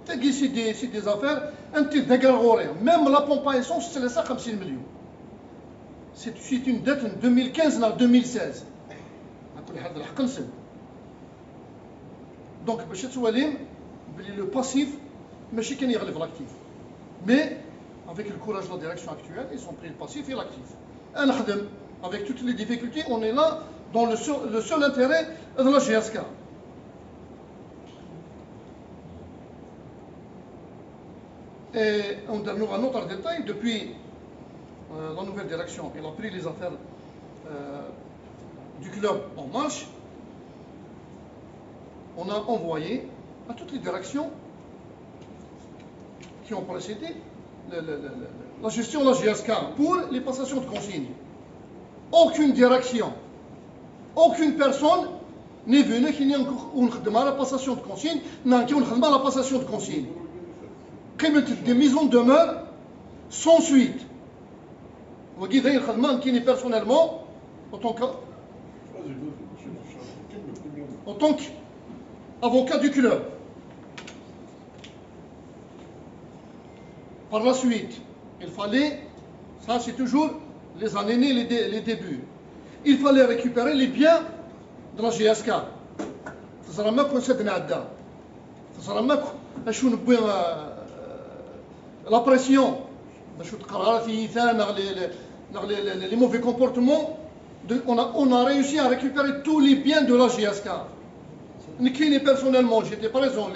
C'est des affaires un petit dégargoré. Même la pompe à essence, c'est 50 millions. C'est une dette en 2015 à 2016. Donc, le passif, ماشي كان يغلب l'actif. Mais, avec le courage de la direction actuelle, ils ont pris le passif et l'actif. Avec toutes les difficultés, on est là dans le seul intérêt de la GSK. Et on donne un autre détail, depuis la nouvelle direction, il a pris les affaires du club en marche, on a envoyé à toutes les directions qui ont précédé la gestion de la GSK pour les passations de consignes. Aucune direction, aucune personne n'est venue qui n'a la passation de consignes, n'a la passation de consignes. Des mises en demeure sans suite. Vous voyez, qui personnellement, en tant qu'avocat du club. Par la suite, il fallait, ça c'est toujours les années, les débuts, il fallait récupérer les biens de la GSK. Ça sera ما كون سدنا عدا. Ça sera ما شو نبغي la pression, les mauvais comportements, on a réussi à récupérer tous les biens de la GSK. Personnellement, j'étais présent,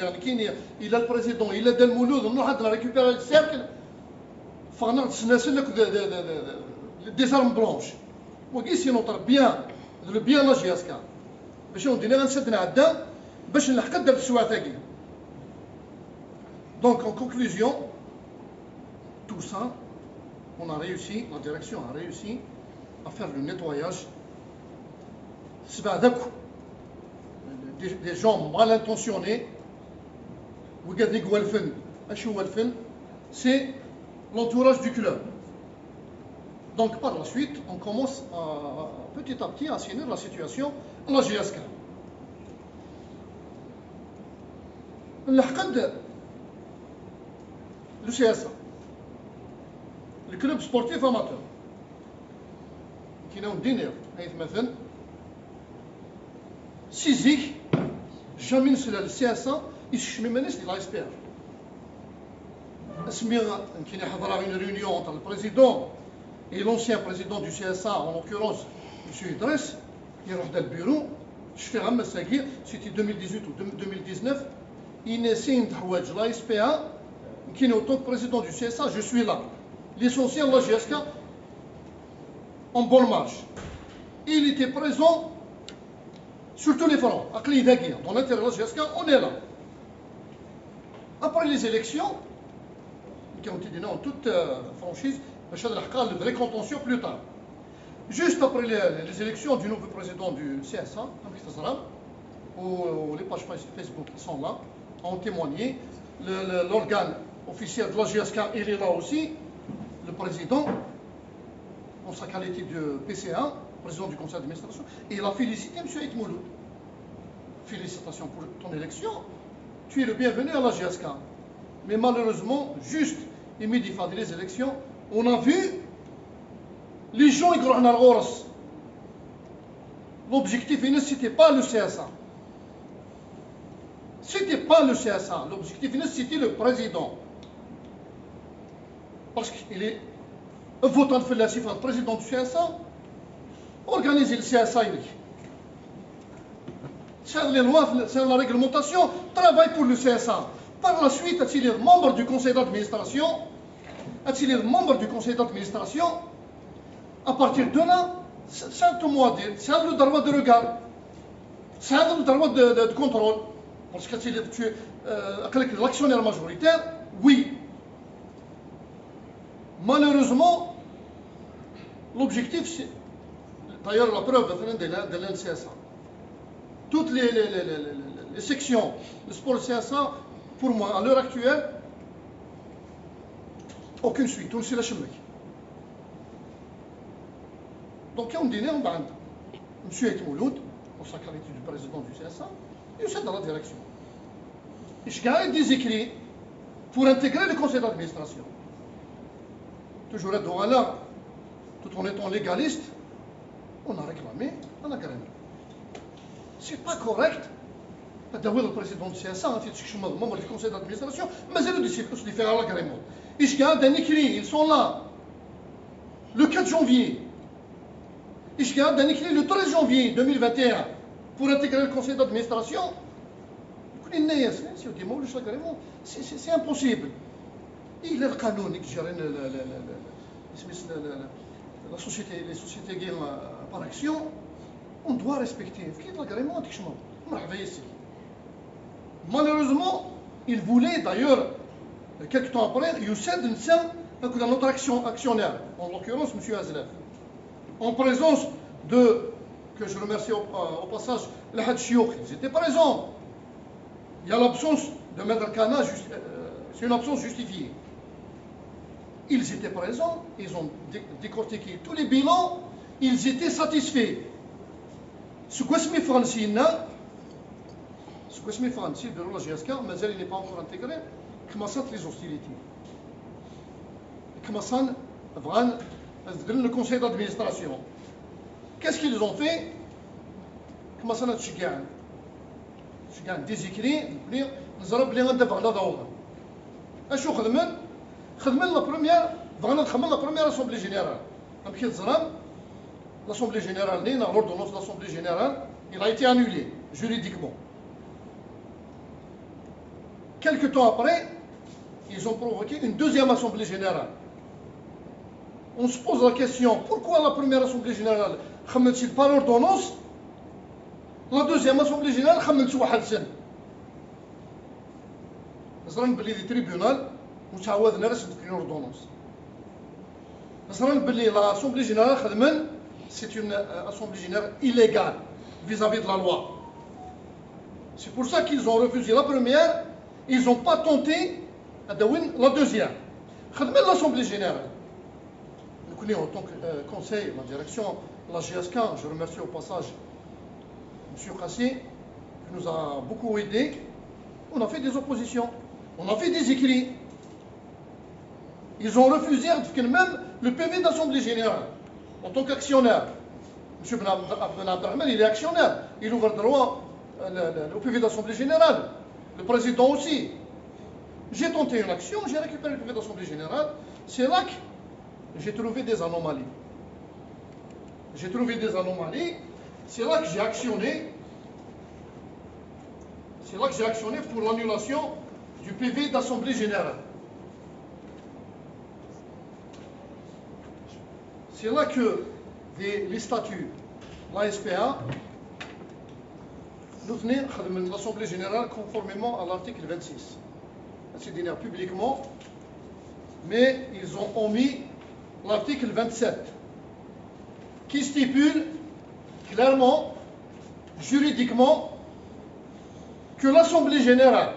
il a le président, il a Del Mouloud, on a récupéré le cercle, des armes blanches. C'est notre bien, le bien de la GSK. Donc en conclusion, tout ça, on a réussi, la direction a réussi à faire le nettoyage. Des gens mal intentionnés, c'est l'entourage du club. Donc par la suite, on commence petit à petit à assainir la situation à la GSK. Le CSA, le club sportif amateur, qui n'a un dîner, مثلا سيزيك jamais نسال السياسه يشمي منس ديال لا اس بي ار اسميها كاين حضره une réunion entre le président et l'ancien président du CSA, en l'occurrence M. Idriss, qui est dans le bureau, c'était 2018 ou 2019, il essaie de la SPA, qui est en tant que président du CSA, je suis là. L'essentiel de la GSK en bonne marche. Il était présent sur tous les fronts, à Clé d'Aguirre, dans l'intérêt de la GSK, on est là. Après les élections, qui ont été données en toute franchise, le vrai contentieux plus tard. Juste après les élections du nouveau président du CSA, où les pages Facebook qui sont là, ont témoigné, l'organe officiel de la GSK, il est là aussi, le président, en sa qualité de PCA, président du conseil d'administration, et il a félicité M. Itmouloud. Félicitations pour ton élection, tu es le bienvenu à la GSK. Mais malheureusement, juste immédiatement des élections, on a vu les gens qui ont eu l'objectif, ce n'était pas le CSA. Ce n'était pas le CSA. L'objectif, c'était le président. Parce qu'il est votant de le président du CSA, organiser le CSA. C'est les lois, c'est la réglementation, travaille pour le CSA. Par la suite, il est membre du conseil d'administration. Il est membre du conseil d'administration. À partir de là, c'est le droit de regard. C'est un droit de contrôle. Parce que tu es l'actionnaire majoritaire, oui. Malheureusement, l'objectif, c'est. D'ailleurs, la preuve de l'NCSA. Toutes les sections de sport CSA, pour moi, à l'heure actuelle, aucune suite. On sait la chemin. Donc, on dit, on bande. M. Etmouloud, au qualité du président du CSA, il est dans la direction. Il y a des écrits pour intégrer le conseil d'administration. Toujours à Douala, tout en étant légaliste, on a réclamé un agrément. Ce n'est pas correct. Le président du CSA a fait membre du conseil d'administration, mais il a décidé de faire l'agrément. Il y a des écrits, ils sont là. Le 4 janvier. Il y a des écrits le 13 janvier 2021 pour intégrer le conseil d'administration. C'est impossible. Il est le canon qui gère les sociétés par action. On doit respecter. Malheureusement, il voulait d'ailleurs, quelques temps après, Youssef notre actionnaire, en l'occurrence M. Azlef, en présence de, que je remercie au passage, les Hadj Chiouk, ils étaient présents. Il y a l'absence de Maître Kana, c'est une absence justifiée. Ils étaient présents, ils ont décortiqué tous les bilans, ils étaient satisfaits. Ce que je me fais de la GSK, mais elle n'est pas encore intégrée, commencent les hostilités. Commencent le conseil d'administration. Qu'est-ce qu'ils ont fait? Commencent à tchigan. Des écrits, nous avons bien d'abord la dose. أشو خدمنا la première, بغينا نخدموا la première assemblée générale. أمشي الزرام, l'assemblée générale, l'ordonnance de l'assemblée générale, il a été annulé juridiquement. Quelque temps après, ils ont provoqué une deuxième assemblée générale. On se pose la question, pourquoi la première assemblée générale خملت par l'ordonnance, la deuxième assemblée générale خملت واحد سنة. نظرا باللي دي تريبيونال متعودنا راس نديرو لوردونونس. نظرا باللي l'assemblée générale خدمن c'est une assemblée générale illégale vis-à-vis de la loi. C'est pour ça qu'ils ont refusé la première, ils n'ont pas tenté la deuxième. خدمن l'assemblée générale. Nous connaissons en tant que conseil, la direction, la GSK, je remercie au passage M. Kassi, qui nous a beaucoup aidés. On a fait des oppositions, on a fait des écrits. Ils ont refusé même le PV d'Assemblée Générale en tant qu'actionnaire. M. Ben Abdelrahman, il est actionnaire. Il ouvre droit au PV d'Assemblée Générale. Le président aussi. J'ai tenté une action, j'ai récupéré le PV d'Assemblée Générale. C'est là que j'ai trouvé des anomalies. C'est là que j'ai actionné. C'est là que j'ai actionné pour l'annulation du PV d'Assemblée Générale. C'est là que les statuts, la SPA, nous venaient de l'Assemblée Générale conformément à l'article 26. C'est donné publiquement, mais ils ont omis l'article 27, qui stipule clairement, juridiquement, que l'Assemblée Générale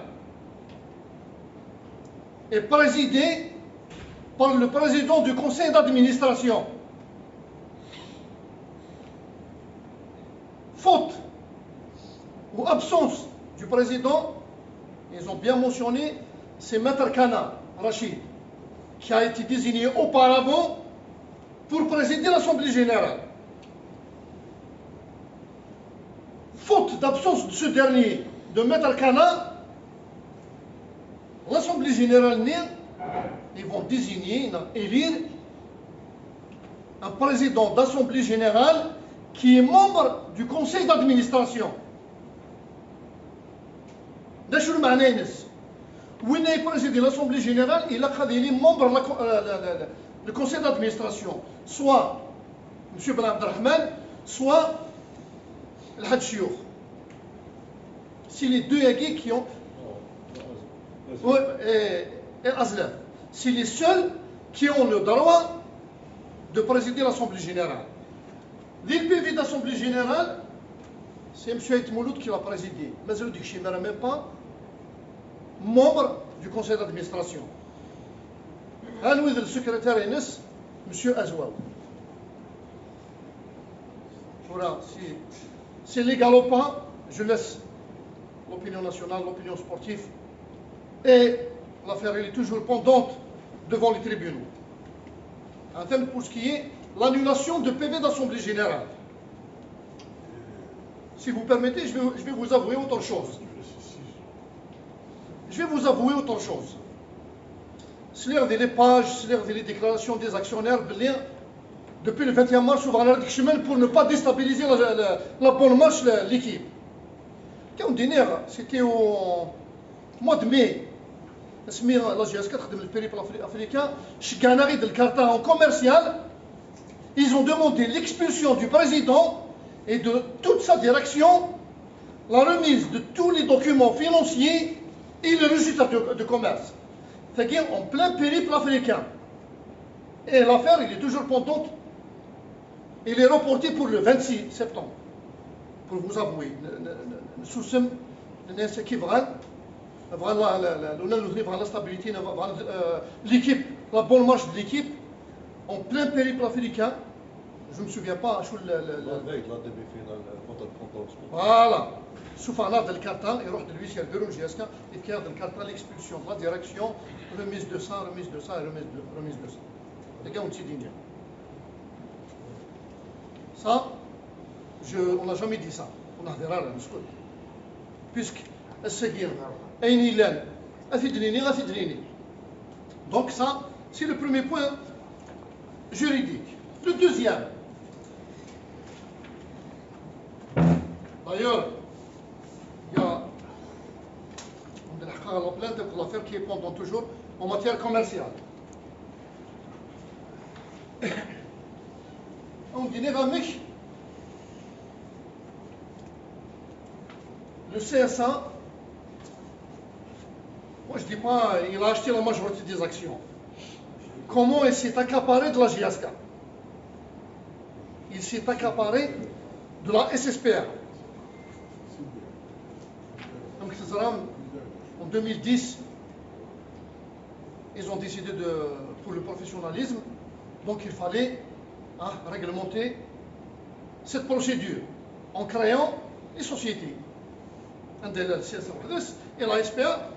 est présidée par le président du conseil d'administration. Faute ou absence du président, ils ont bien mentionné, c'est Maître Kana, Rachid, qui a été désigné auparavant pour présider l'Assemblée Générale. Faute d'absence de ce dernier, de Maître Kana, l'Assemblée Générale, ils vont désigner, élire un président d'Assemblée Générale qui est membre du conseil d'administration. D'où le ma'naïnis. Où il est président de l'Assemblée Générale, il a créé membre du conseil d'administration. Soit M. Ben Abdelrahman, soit le Hadj Chiouk. c'est les deux Yagui qui ont. Ouais, et Azlaf. C'est les seuls qui ont le droit de présider l'Assemblée générale. L'IPV d'Assemblée générale, c'est M. Haït Mouloud qui l'a présidé. Mais je ne dis même pas membre du conseil d'administration. Le secrétaire Enes, M. Azouaou. Voilà, c'est légal ou pas, je laisse l'opinion nationale, l'opinion sportive. Et l'affaire est toujours pendante devant les tribunaux. En termes pour ce qui est l'annulation de PV d'Assemblée générale. Si vous permettez, je vais vous avouer autre chose. Je vais vous avouer autre chose. C'est l'heure des pages, c'est l'heure des déclarations des actionnaires, depuis le 21 mars, on va aller pour ne pas déstabiliser la bonne marche de l'équipe. C'était au mois de mai. La GSK, le périple africain, chez Canary de Carta en commercial, ils ont demandé l'expulsion du président et de toute sa direction, la remise de tous les documents financiers et le résultat de commerce. C'est-à-dire en plein périple africain. Et l'affaire, il est toujours pendante. Il est reporté pour le 26 septembre. Pour vous avouer, la stabilité, l'équipe, la bonne marche de l'équipe, en plein périple africain. Je ne me souviens pas. Voilà. Soufana del Carta, il roule de l'huissier de l'UGSK, il garde del Carta l'expulsion de la direction, remise de ça, remise de ça et remise de ça. Les gars ont dit ça, on n'a jamais dit ça. On a des rares, puisque السجين أين إلان أفيدني. Donc ça, c'est le premier point juridique. Le deuxième, d'ailleurs, il y a la plainte pour l'affaire qui est pendant toujours en matière commerciale. On dit le CSA, moi je ne dis pas, il a acheté la majorité des actions. Comment il s'est accaparé de la GSK? Il s'est accaparé de la SSPR. Donc, en 2010, ils ont décidé pour le professionnalisme, donc il fallait réglementer cette procédure en créant les sociétés. Et la SPA,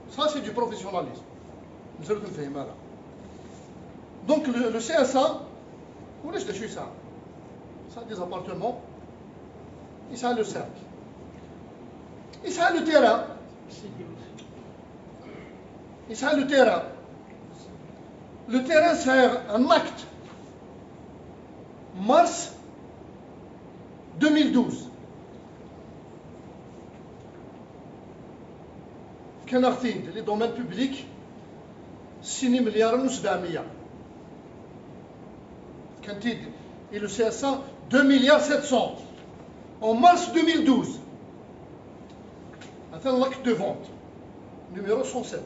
ça c'est du professionnalisme. Donc le CSA, vous voyez, je ça. Ça des appartements, et ça le cercle. Et ça le terrain. Et ça le terrain. Le terrain sert un acte. Mars 2012. كان عارفين لي دومين بوبليك 6 مليار و 700 كان تيد et le CSA 2 milliards 700 en mars 2012 atteint l'acte de vente numéro 107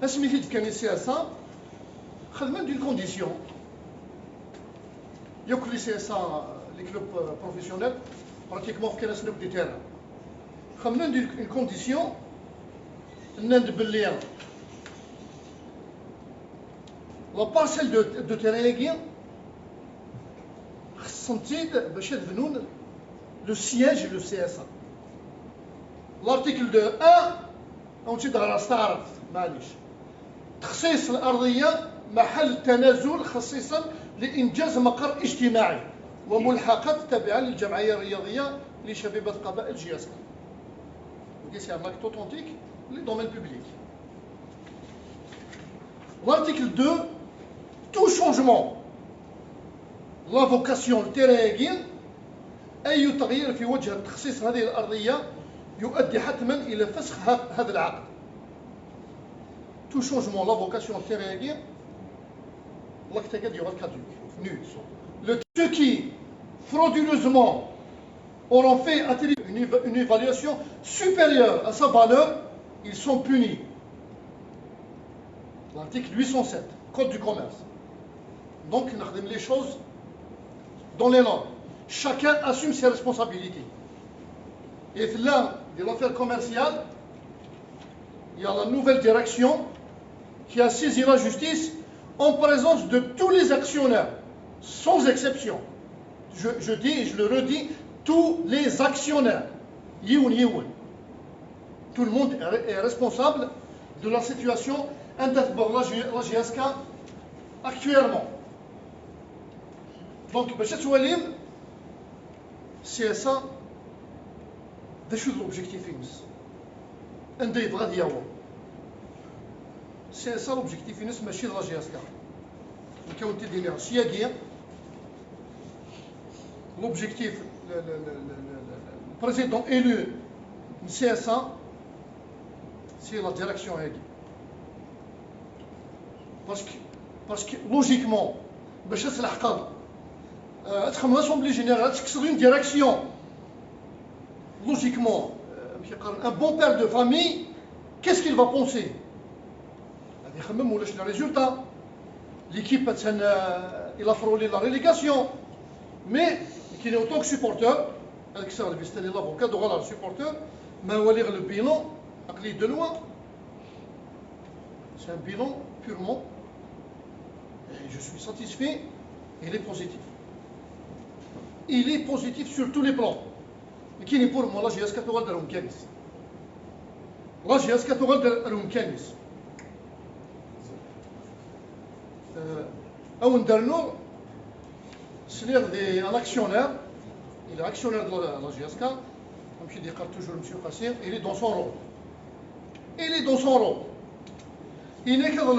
اسميتي كان السياسة خدمة d'une condition ياك لي CSA les clubs professionnels pratiquement في كاين سلوك دي تيران خمنا ندير une condition نند باللي la parcelle de terrain خصهم تزيد باش يدفنون le siège et le CSA. l'article de 1 أو تزيد على استعرض معليش تخصيص الأرضية محل تنازل خصيصا لإنجاز مقر اجتماعي وملحقات تابعة للجمعية الرياضية لشبيبة قبائل جياسكا. C'est un acte authentique, les domaines publics. L'article 2, tout changement, la vocation, le terrain, أي تغيير في وجه تخصيص هذه الأرضية يؤدي حتما إلى فسخ هذا العقد. Tout changement, la vocation, le terrain, l'acte il y aura le caduc, nul. Ceux qui frauduleusement auront fait une évaluation supérieure à sa valeur, ils sont punis. L'article 807, Code du commerce. Donc, on a les choses dans les normes. Chacun assume ses responsabilités. Et là, de l'affaire commerciale, il y a la nouvelle direction qui a saisi la justice en présence de tous les actionnaires, sans exception. Je dis et je le redis, tous les actionnaires. Yeoun. Tout le monde est responsable de la situation d'abord la GSK actuellement. Donc, c'est ça. C'est l'objectif. C'est ça l'objectif. ماشي la GSK. L'objectif, le président élu du CSA, c'est la direction. Parce que logiquement, l'Assemblée générale, c'est une direction. Logiquement, un bon père de famille, qu'est-ce qu'il va penser? Il a même le résultat. L'équipe, il a frôlé la relégation. Mais, qui est autant que supporter, l'avocat de le supporter, mais on va lire le bilan, de loin. C'est un bilan purement, et je suis satisfait, il est positif. Il est positif sur tous les plans. Mais qui n'est pour moi, la GSK تغال دارهم كانس. La GSK تغال دارهم كانس. أو ندرنو c'est-à-dire un actionnaire, il est actionnaire de la GSK, comme je dis toujours M. Kassir, il est dans son rôle. Il est dans son rôle. Il n'est que dans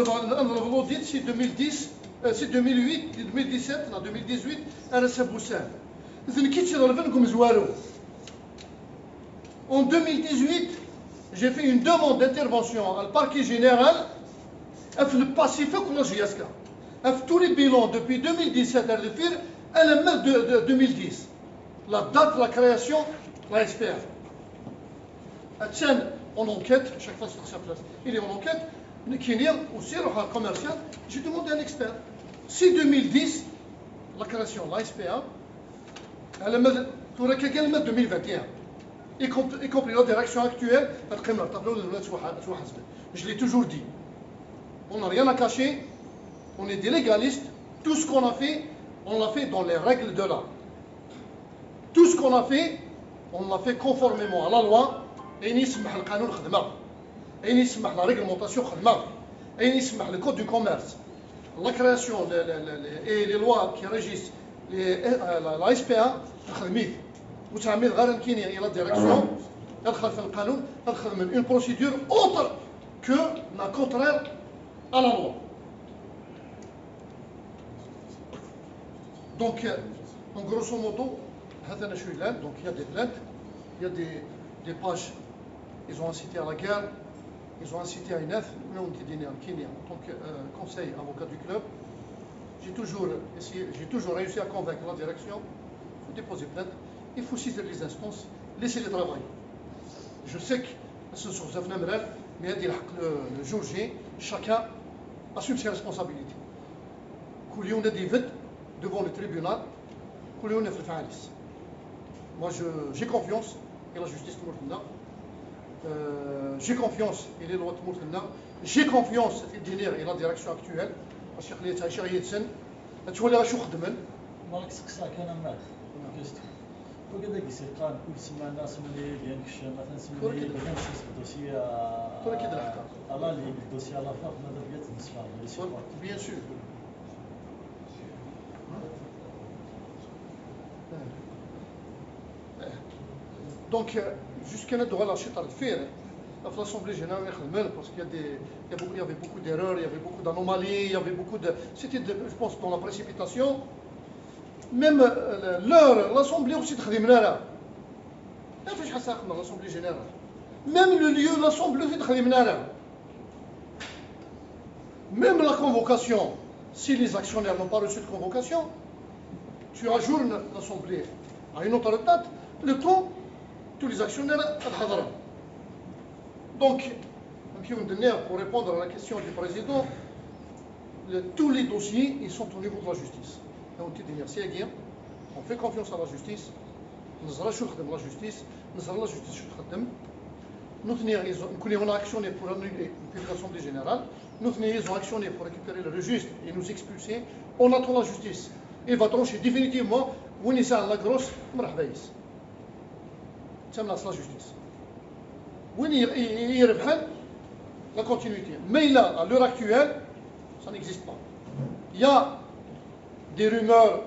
l'audit, c'est 2010, c'est 2008, 2017, 2018, RSA Boussan. En 2018, j'ai fait une demande d'intervention au parquet général في الباسيفيك ولا GSK. Tous les bilans depuis 2017 à l'EFIR, elle est même de 2010. La date de la création, la SPR. Etienne en enquête, chaque fois sur sa place, il est en enquête. Kenyan aussi, le commercial, j'ai demandé à un expert. Si 2010, la création, la SPA, elle est même 2021. Y compris la direction actuelle, je l'ai toujours dit. On n'a rien à cacher. On est des légalistes. Tout ce qu'on a fait, on l'a fait dans les règles de l'art. Tout ce qu'on a fait, on l'a fait conformément à la loi. Et il y a la réglementation, et il y a le code du commerce. La création et les lois qui régissent la SPA, وتعمل غير يمكن الى الديريكسيون يدخل في القانون يدخل من une procédure autre que la contraire à la loi. Donc, en grosso modo, donc il y a des plaintes, il y a des pages, ils ont incité à la guerre, ils ont incité à une œuvre. Nous, on était en Kenya en tant que conseil avocat du club. J'ai toujours réussi à convaincre la direction. Il faut déposer plainte, il faut saisir les instances, laisser les travailler. Je sais que ce sont des affaires, mais il y a le jour J, chacun assume ses responsabilités. كل يوم ندي فد devant le tribunal, كل يوم نفرف عالس. Moi, j'ai confiance et la justice تمرتنا. J'ai confiance et les lois تمرتنا. J'ai confiance في الدينير et la direction actuelle. parce que les تاعي يتسن. تولي غاشو خدمن. مالك سقسا كان مات. وكذا كيسيقان كل سيمانه سملي ديال كش مثلا سملي بغا نشوف الدوسي تولي كي دلحقها. على لي الدوسي على فاق ماذا بغيت نصفى. Bien sûr. Donc, jusqu'à notre droit à l'acheter à le faire, l'Assemblée générale, parce qu'il y avait beaucoup d'erreurs, il y avait beaucoup d'anomalies, il y avait beaucoup de. C'était, je pense, dans la précipitation. Même l'heure, l'Assemblée aussi très démenara. Il n'y a pas de l'Assemblée générale. Même le lieu, l'Assemblée aussi très démenara. Même la convocation, si les actionnaires n'ont pas reçu de convocation, tu ajournes l'Assemblée à une autre date. le temps, tous les actionnaires adhadra. Donc, pour répondre à la question du président, tous les dossiers ils sont au niveau de la justice. On fait confiance à la justice. Nous allons la justice. Nous allons la justice. Nous avons actionné pour annuler l'Assemblée générale. Nous avons actionné pour récupérer le registre et nous expulser. On attend la justice. Et va trancher définitivement où est la grosse marhabais. C'est la justice. Où est la continuité. Mais là, à l'heure actuelle, ça n'existe pas. Il y a des rumeurs,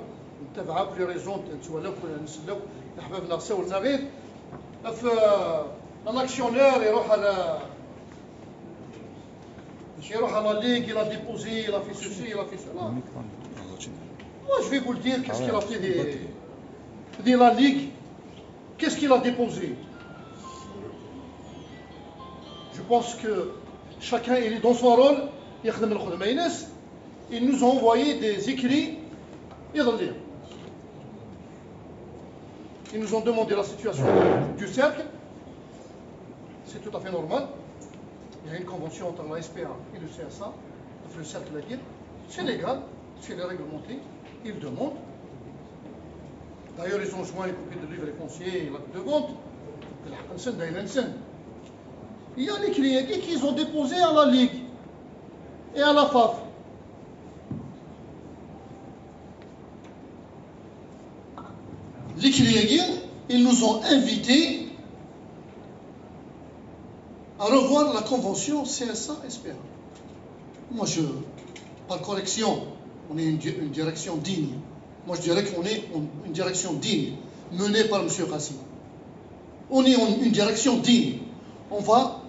pour les raisons, un actionnaire il à la Ligue, il a déposé, il a fait ceci, il a fait cela. Moi, je vais vous le dire, qu'est-ce qu'il a fait de la Ligue. Qu'est-ce qu'il a déposé? Je pense que chacun il est dans son rôle. Ils nous ont envoyé des écrits. Ils nous ont demandé la situation du cercle. C'est tout à fait normal. Il y a une convention entre la SPA et le CSA, le cercle à dire. C'est légal, c'est réglementé. Ils demandent. D'ailleurs, ils ont joint une copie de livre foncier et l'acte de vente. Il y a les clients qu'ils ont déposés à la Ligue et à la FAF. Les clients, ils nous ont invités à revoir la convention CSA-SPA. Moi, par correction, on est une direction digne. Moi, je dirais qu'on est une direction digne, menée par M. Kassim. On est une direction digne. On va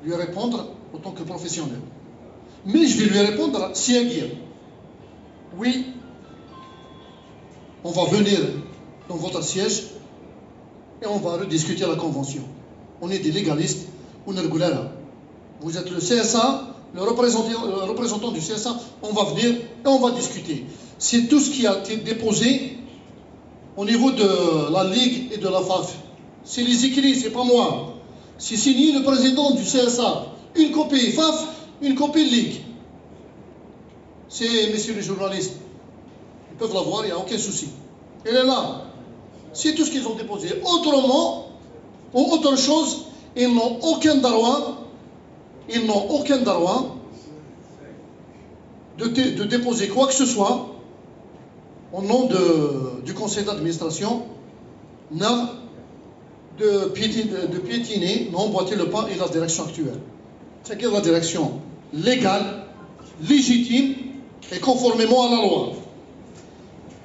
lui répondre en tant que professionnel. Mais je vais lui répondre si inquiet. Oui, on va venir dans votre siège et on va rediscuter la convention. On est des légalistes, on est réguliers. Vous êtes le CSA, le représentant du CSA, on va venir et on va discuter. C'est tout ce qui a été déposé au niveau de la Ligue et de la FAF. C'est les écrits, c'est pas moi. C'est signé le président du CSA. Une copie FAF, une copie Ligue. C'est, messieurs les journalistes, ils peuvent la voir, il n'y a aucun souci. Elle est là. C'est tout ce qu'ils ont déposé. Autrement, ou autre chose, ils n'ont aucun droit, de déposer quoi que ce soit au nom du conseil d'administration, de piétiner, d'emboîter le pas et la direction actuelle. C'est-à-dire la direction légale, légitime et conformément à la loi.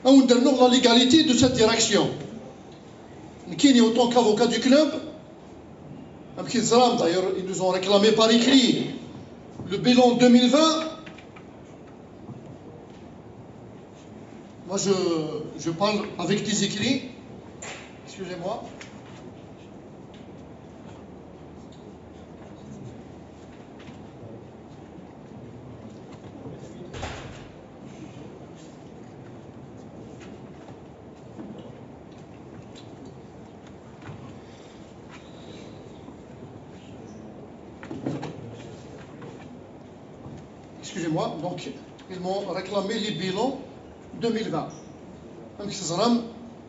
On donne la légalité de cette direction. Qui est autant qu'avocat du club, d'ailleurs, ils nous ont réclamé par écrit le bilan 2020. Moi, je parle avec des écrits. Excusez-moi. Excusez-moi, donc ils m'ont réclamé les bilans 2020.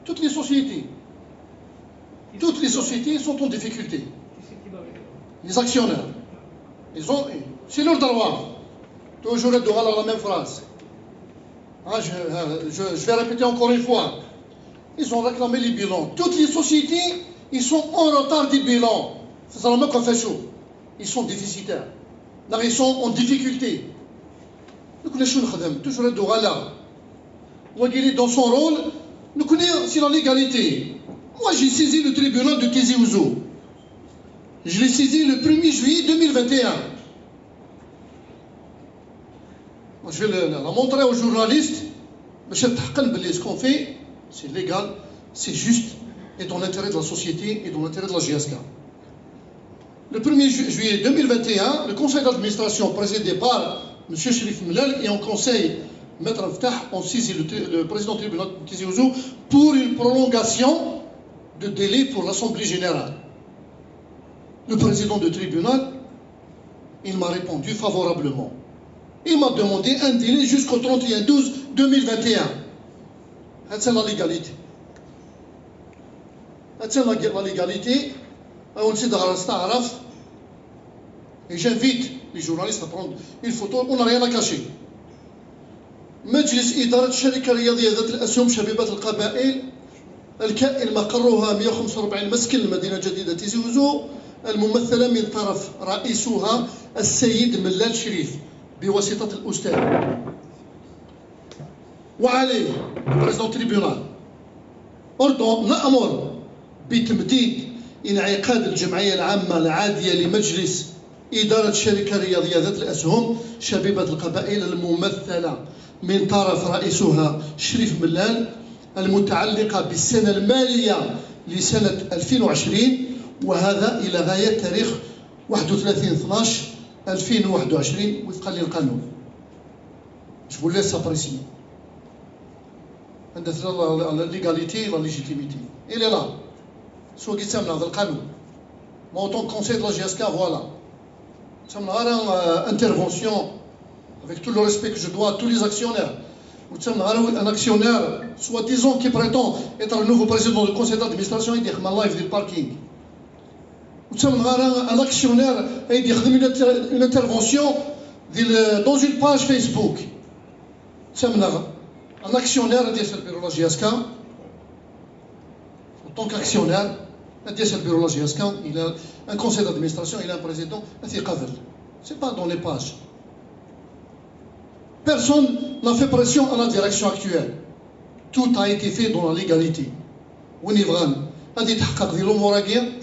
Toutes les sociétés sont en difficulté. Les actionnaires, c'est leur droit. Toujours être à la même phrase. Je vais répéter encore une fois. Ils ont réclamé les bilans. Toutes les sociétés, ils sont en retard des bilans. Ils sont déficitaires. Ils sont en difficulté. Toujours être dans son rôle, nous connaissons si la légalité. Moi, j'ai saisi le tribunal de Tizi Ouzou. Je l'ai saisi le 1er juillet 2021. Moi, je vais la montrer aux journalistes. Ce qu'on fait, c'est légal, c'est juste, et dans l'intérêt de la société et dans l'intérêt de la GSK. Le 1er juillet 2021, le conseil d'administration présidé par M. Chérif Mellal et en conseil Maître Aftah ont saisi le président du tribunal de Tizi Ouzou pour une prolongation de délai pour l'Assemblée générale. Le président du tribunal, il m'a répondu favorablement. Il m'a demandé un délai jusqu'au 31/12/2021. C'est la légalité. C'est la légalité. Et j'invite les journalistes à prendre une photo, on n'a rien à cacher. مجلس إدارة الشركة الرياضية ذات الأسهم شبيبة القبائل الكائن مقرها 145 مسكن المدينة الجديدة تيزي وزو الممثلة من طرف رئيسها السيد ملال شريف بواسطة الأستاذ وعليه بريزيدون تريبيونال أردن نأمر بتمديد انعقاد الجمعية العامة العادية لمجلس إدارة الشركة الرياضية ذات الأسهم شبيبة القبائل الممثلة من طرف رئيسها شريف ملال المتعلقة بالسنة المالية لسنة 2020 وهذا إلى غاية تاريخ 31/12/2021 وفقا للقانون. Je vous laisse apprécier. عند la légalité, la légitimité. Il est là. سواء قسمنا هذا القانون. ما autant conseil de la GSK, voilà. Nous avons une intervention avec tout le respect que je dois à tous les actionnaires. Nous avons un actionnaire, soi-disant, qui prétend être le nouveau président du conseil d'administration, il dit live du parking. Nous avons un actionnaire, il dit une intervention dans une page Facebook. Nous avons un actionnaire, il dit c'est le bureau de la GSK. En tant qu'actionnaire, il dit c'est le bureau de la GSK. Il a un conseil d'administration, il a un président. Ce n'est pas dans les pages. Personne n'a fait pression à la direction actuelle. Tout a été fait dans la légalité.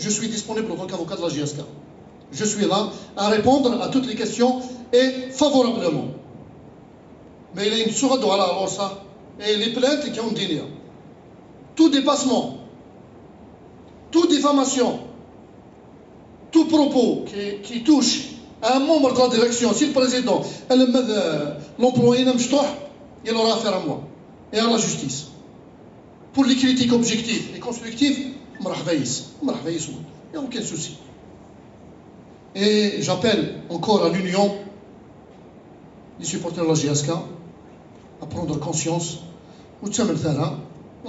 Je suis disponible en tant qu'avocat de la GSK. Je suis là à répondre à toutes les questions et favorablement. Mais il y a une sourate de alors ça. Et les plaintes qui ont dit tout dépassement, toute diffamation, tout propos qui touche à un membre de la direction, si le président, l'employé il aura affaire à moi et à la justice. Pour les critiques objectives et constructives, il n'y a aucun souci. Et j'appelle encore à l'union les supporters de la GSK à prendre conscience. La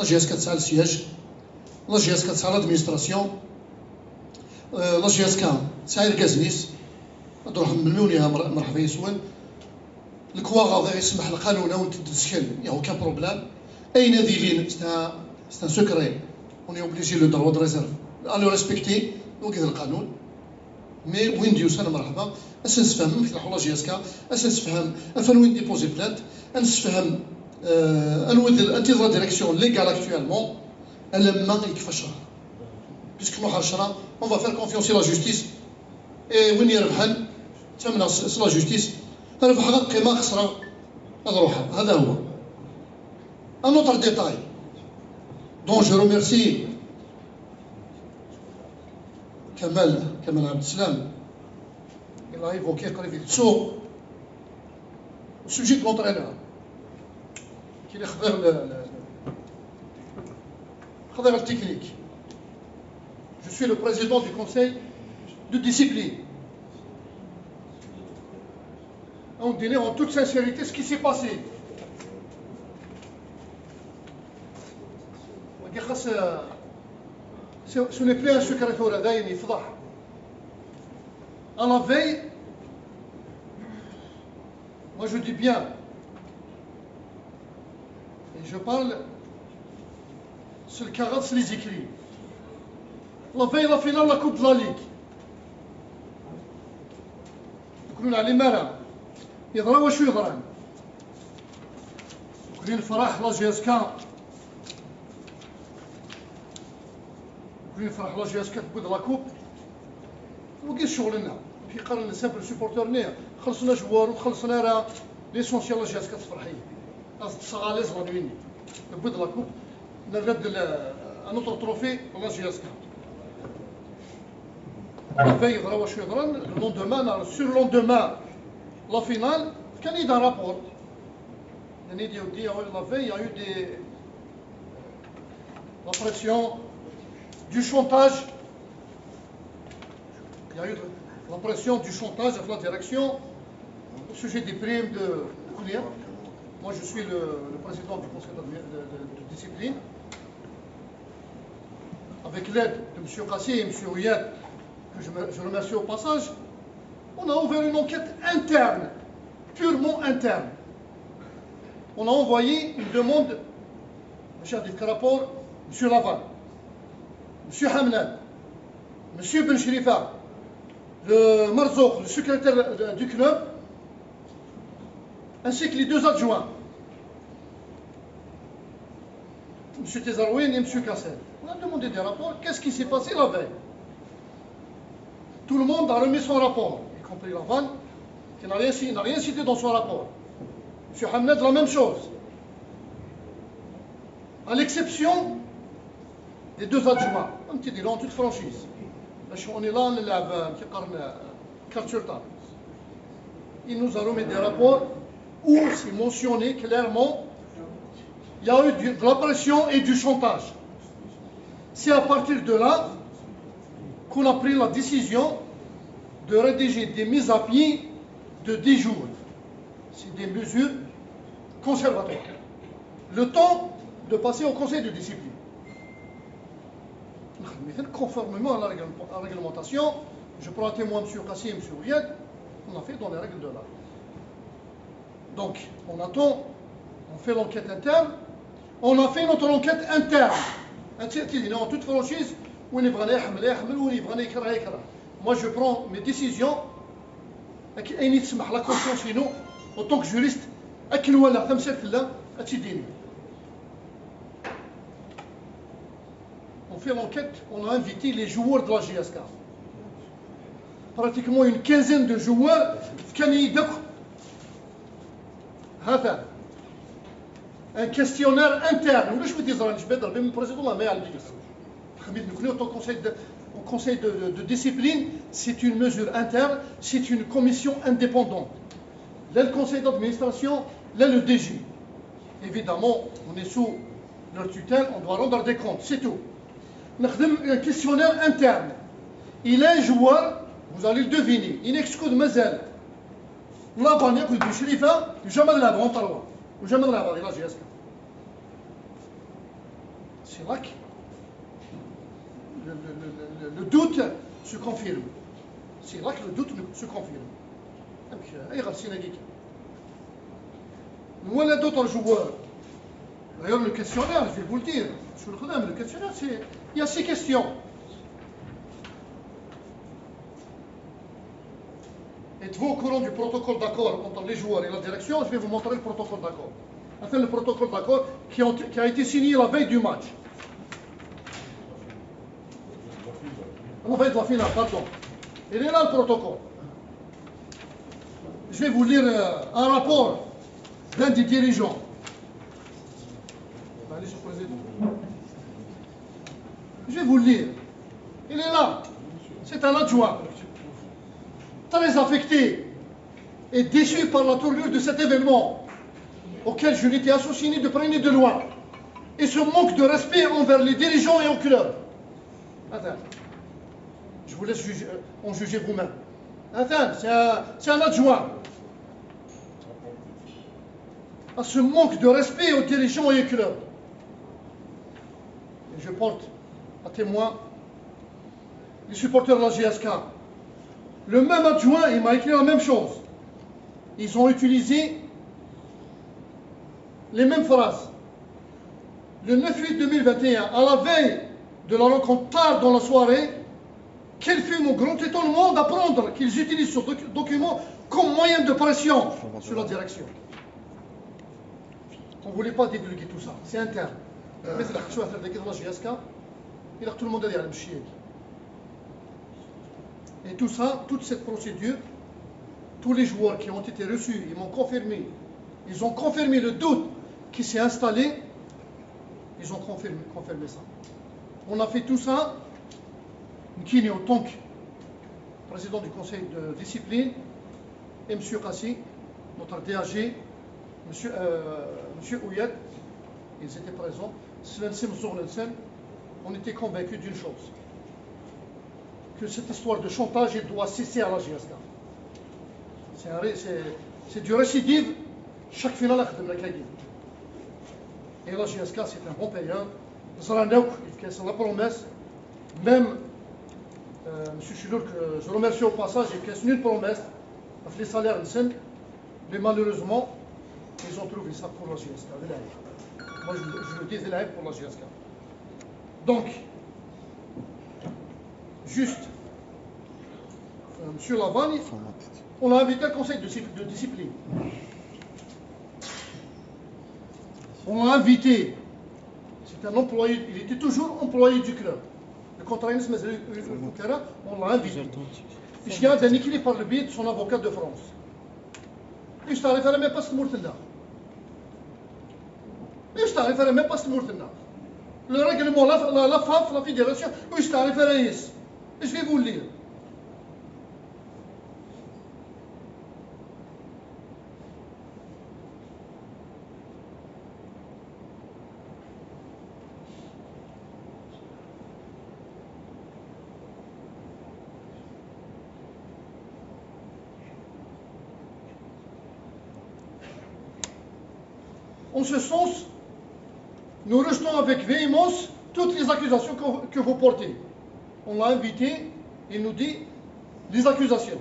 GSK c'est le siège, la GSK c'est l'administration, la GSK c'est le business. نروح نملونيها مرحبا يسون الكواغا غير يسمح القانون وانت تسكن يا aucun problème اين ذيلين c'est un secret on est obligé le droit de réserve à le respecter وكذا القانون مي وين ديوسنا مرحبا اساس فهم مثل حول جي اس كا اساس فهم افن وين ديبوزي بلانت اساس فهم انوذ الانتظار ديريكسيون ليغال اكطوالمون لما يكفى شهر بيسك نروح على الشرع on va faire confiance à la justice et وين يربحن تمنع لا جوستيس ربح غير قيمه خسره هذا روحها هذا هو un autre détail dont je remercie Kamal عبد السلام il a évoqué قريب سو au sujet de l'entraîneur qui est خضر التكنيك. Je suis le président du conseil de discipline. On dit en toute sincérité ce qui s'est passé. Ce n'est plus un secret il faudra. À la veille, moi je dis bien, et je parle sur le carré, c'est les écrits. La veille, la finale, la Coupe de la Ligue. يكونون على مرة يضرب وشو يضرب يكونين الفرح لا جي اس كا يكونين الفرح لا جي اس كا تبود لا كوب وكاين شغلنا في قرن سامبل سيبورتور نيا خلصنا جوار وخلصنا راه ليسونسيال لا جي اس كا تفرحي الصغاليز غاديين تبود لا كوب نرد ان اوتر تروفي لا جي اس كا la veille, le lendemain, sur le lendemain, la finale, quand il y a un rapport, la veille, il y a eu la pression, du chantage. Il y a eu l'impression du chantage de la direction au sujet des primes de combien. Moi, je suis le président du conseil de discipline. Avec l'aide de M. Kassi et M. Ouyad, que je remercie au passage, on a ouvert une enquête interne, purement interne. On a envoyé une demande, M. rapport, M. Laval, M. Hamnad, M. Ben Shrifa, le Marzouk, le secrétaire du club, ainsi que les deux adjoints, M. Tezarouine et M. Kassel. On a demandé des rapports. Qu'est-ce qui s'est passé la veille? Tout le monde a remis son rapport, y compris Laval, qui n'a rien cité dans son rapport. M. Hamnad, la même chose. À l'exception des deux adjoints. Un petit dit en toute franchise. On est là, on est carte sur table. Il nous a remis des rapports où c'est mentionné clairement il y a eu de la pression et du chantage. C'est à partir de là qu'on a pris la décision de rédiger des mises à pied de 10 jours. C'est des mesures conservatoires. Le temps de passer au conseil de discipline. Conformément à la réglementation, je prends un témoin, M. Kassi et M. Ouyad, on a fait dans les règles de l'art. Donc, on attend, on fait l'enquête interne, on a fait notre enquête interne. En toute franchise, moi je prends mes décisions la conscience chez nous, en tant que juriste, on fait l'enquête, on a invité les joueurs de la GSK. Pratiquement une quinzaine de joueurs qui ont un questionnaire interne. Je veux dire, je vais le président de la maire. Au conseil de discipline, c'est une mesure interne, c'est une commission indépendante. Là, le conseil d'administration, là, le DG. Évidemment, on est sous leur tutelle, on doit rendre des comptes, c'est tout. Un questionnaire interne. Il est un joueur, vous allez le deviner, il excuse Mazel. La bannière que du Shrifa, jamais de la vente à loi. Jamais de la vente, la GSK. C'est là que le doute se confirme. C'est là que le doute se confirme. Nous, on a d'autres joueurs. D'ailleurs, le questionnaire, je vais vous le dire, sur le questionnaire, il y a 6 questions. Êtes-vous au courant du protocole d'accord entre les joueurs et la direction? Je vais vous montrer le protocole d'accord. Enfin, le protocole d'accord qui a été signé la veille du match. La veille de la finale, pardon. Il est là le protocole. Je vais vous lire un rapport d'un des dirigeants. Je vais vous le lire. Il est là. C'est un adjoint. Très affecté et déçu par la tournure de cet événement auquel je n'étais associé ni de près ni de loin. Et ce manque de respect envers les dirigeants et au club. Attends. Je vous laisse en juger vous-même. Attends, c'est un adjoint. À ce manque de respect aux dirigeants et au club. Et je porte à témoin les supporters de la GSK. Le même adjoint, il m'a écrit la même chose. Ils ont utilisé les mêmes phrases. Le 9/8/2021, à la veille de la rencontre tard dans la soirée, quel fut mon grand étonnement d'apprendre qu'ils utilisent ce document comme moyen de pression sur la direction. On ne voulait pas divulguer tout ça, c'est interne. Mais c'est la question de la GSK, il a tout le monde à dire le chier. Et tout ça, toute cette procédure, tous les joueurs qui ont été reçus, ils m'ont confirmé, ils ont confirmé le doute qui s'est installé, ils ont confirmé ça. On a fait tout ça, Nkini en tant que président du conseil de discipline, et M. Kassi, notre DAG, M. Ouyad, ils étaient présents, Svensim Zornelsen, on était convaincus d'une chose, que cette histoire de chantage, elle doit cesser à la GSK. C'est du récidive, chaque finale a خدمنا كاين. Et la GSK, c'est un bon payeur. C'est la promesse, même M. Chilur, que je remercie au passage, il y a une promesse, les salaires, mais malheureusement, ils ont trouvé ça pour la GSK. Moi, je le dis, c'est pour la GSK. Donc, juste, M. Lavani, on a invité un conseil de discipline. On l'a invité. C'est un employé, il était toujours employé du club. Le contrat, on l'a invité. Il y a un équilibre par le biais de son avocat de France. Et je t'arrive à même pas ce Mourtena. Et je t'arrive à même pas ce Mourtena. Le règlement, la FAF, la fédération, oui, je t'arrive à Raïs. Et je vais vous le lire. En ce sens, nous rejetons avec véhémence toutes les accusations que vous portez. On l'a invité, il nous dit les accusations.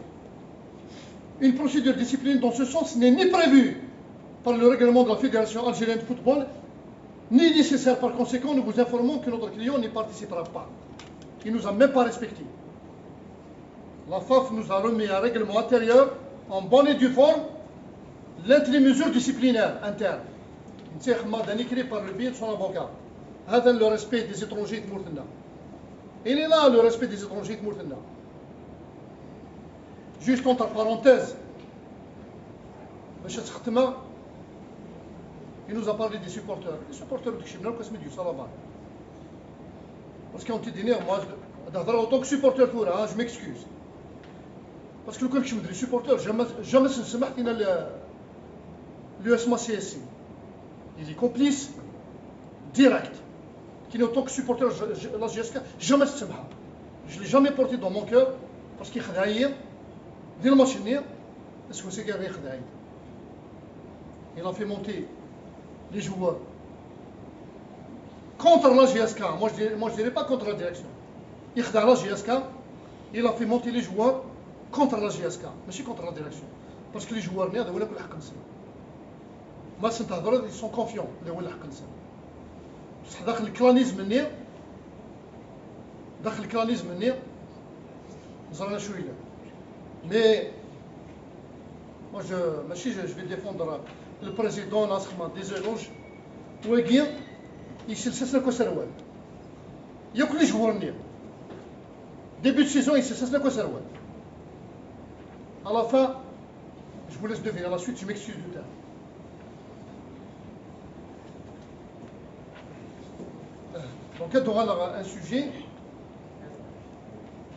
Une procédure disciplinaire dans ce sens n'est ni prévue par le règlement de la Fédération algérienne de football, ni nécessaire. Par conséquent, nous vous informons que notre client n'y participera pas. Il ne nous a même pas respecté. La FAF nous a remis un règlement intérieur en bonne et due forme, les mesures disciplinaires internes. Écrit par le biais de son avocat. C'est le respect des étrangers de Mourtena. Il est là le respect des étrangers de Mourtena. Juste entre parenthèses, il nous a parlé des supporters. Les supporters de Kishimna, qu'est-ce que c'est du Salaman? Parce qu'on t'est donné, moi, en tant que supporter, je m'excuse. Parce que les supporters, jamais se mettent dans l'USMA CSI. Il est complice direct. Qui n'est autant que supporter de la GSK, jamais se sema. Je ne l'ai jamais porté dans mon cœur parce qu'il khadaïr, dès le match est-ce que c'est qu'il khadaïr? Il a fait monter les joueurs contre la GSK. Moi je dirais pas contre la direction. Il khadaïr la GSK, il a fait monter les joueurs contre la GSK, mais c'est contre la direction. Parce que les joueurs, ils ont ils sont confiants. داخل الكلانيزم النير داخل الكلانيزم النير زرنا شويه mais moi je vais défendre le président Nasser des éloges وقير يسلسلنا كسروال ياكل لي جوار النير début de saison يسلسلنا كسروال à la fin je vous laisse deviner à la suite je m'excuse du terme. Donc, il y aura un sujet,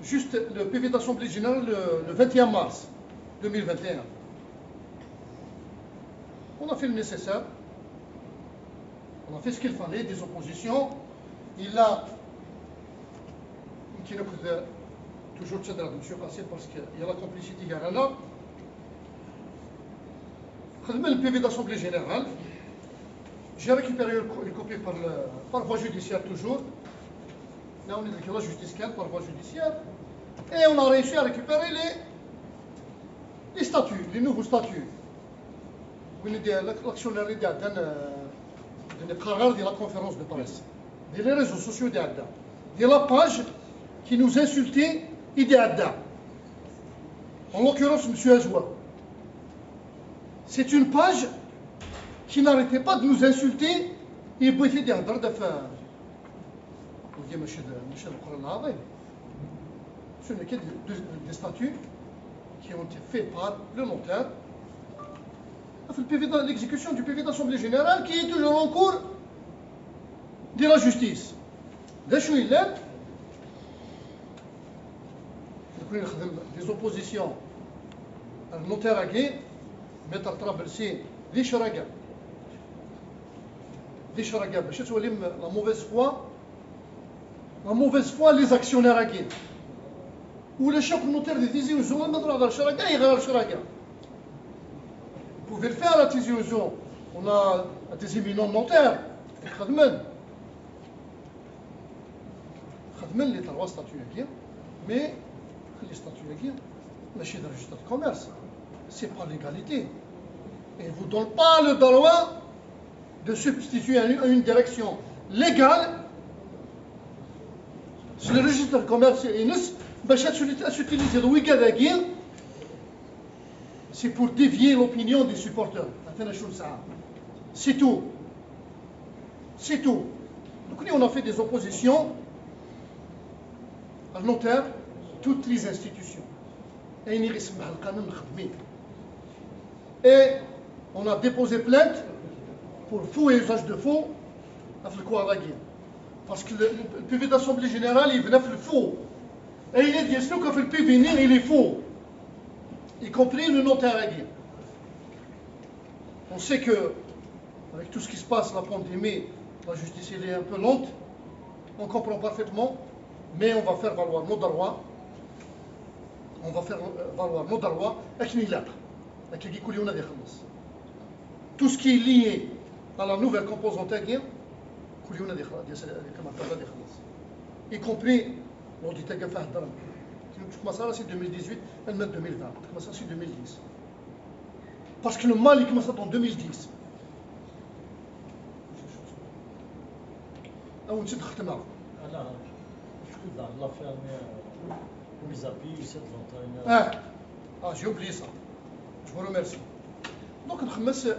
juste le PV d'Assemblée Générale le 21 mars 2021. On a fait le nécessaire, on a fait ce qu'il fallait, des oppositions. Il a, qui nous toujours de M. Kassim parce qu'il y a la complicité là. Le PV d'Assemblée Générale. J'ai récupéré une copie par voie judiciaire toujours. Là, on est dans la judiciaire par voie judiciaire. Et on a réussi à récupérer les statuts, les nouveaux statuts. L'actionnaire de la conférence de presse, des réseaux sociaux d'Adda, de la page qui nous insultait et d'Adda. En l'occurrence, M. Azoua. C'est une page qui n'arrêtait pas de nous insulter et بغيتي دي هضر دافع ودي ماشي القرآن العظيم. Ce n'est que des statuts qui ont été faits par le notaire. L'exécution du PV d'Assemblée Générale qui est toujours en cours de la justice. داشو يلان يكون يخدم des oppositions. Le notaire Agui, Maître Trabelsi, ذي شراكة. باش تولي لا موفيز فوا la mauvaise foi les actionnaires à guerre. Ou les chocs notaires des Tizi Ouzou, on a droit à Sharaka, il y a Sharaka. Vous pouvez le faire à Tizi Ouzou. On a des éminents notaires. Khadmen les trois statuts à guerre. Mais les statuts à guerre, machine de registre de commerce, c'est pas l'égalité. Et ne vous donne pas le droit de substituer à une direction légale. Si le registre de commerce est s'utiliser le week-end à guerre, c'est pour dévier l'opinion des supporters. C'est tout. C'est tout. Donc nous, on a fait des oppositions à notaire, toutes les institutions. Et on a déposé plainte pour faux et usage de faux à la guerre. Parce que le PV d'Assemblée Générale, il venait le faux. Et il est dit que le PV, il est faux. Y compris le notaire à guerre. On sait que, avec tout ce qui se passe, la pandémie, la justice elle est un peu lente. On comprend parfaitement. Mais on va faire valoir nos droits. On va faire valoir nos droits avec Nilak. Tout ce qui est lié à la nouvelle composante à guerre, y compris l'audit à Gafah Dharam. C'est 2018, elle met 2020. C'est 2010. Parce que le mal, il commence en 2010. أو نسيت ختمها. لا l'affaire mise à pied, c'est l'entraîneur. J'ai oublié ça. Je vous remercie. Donc,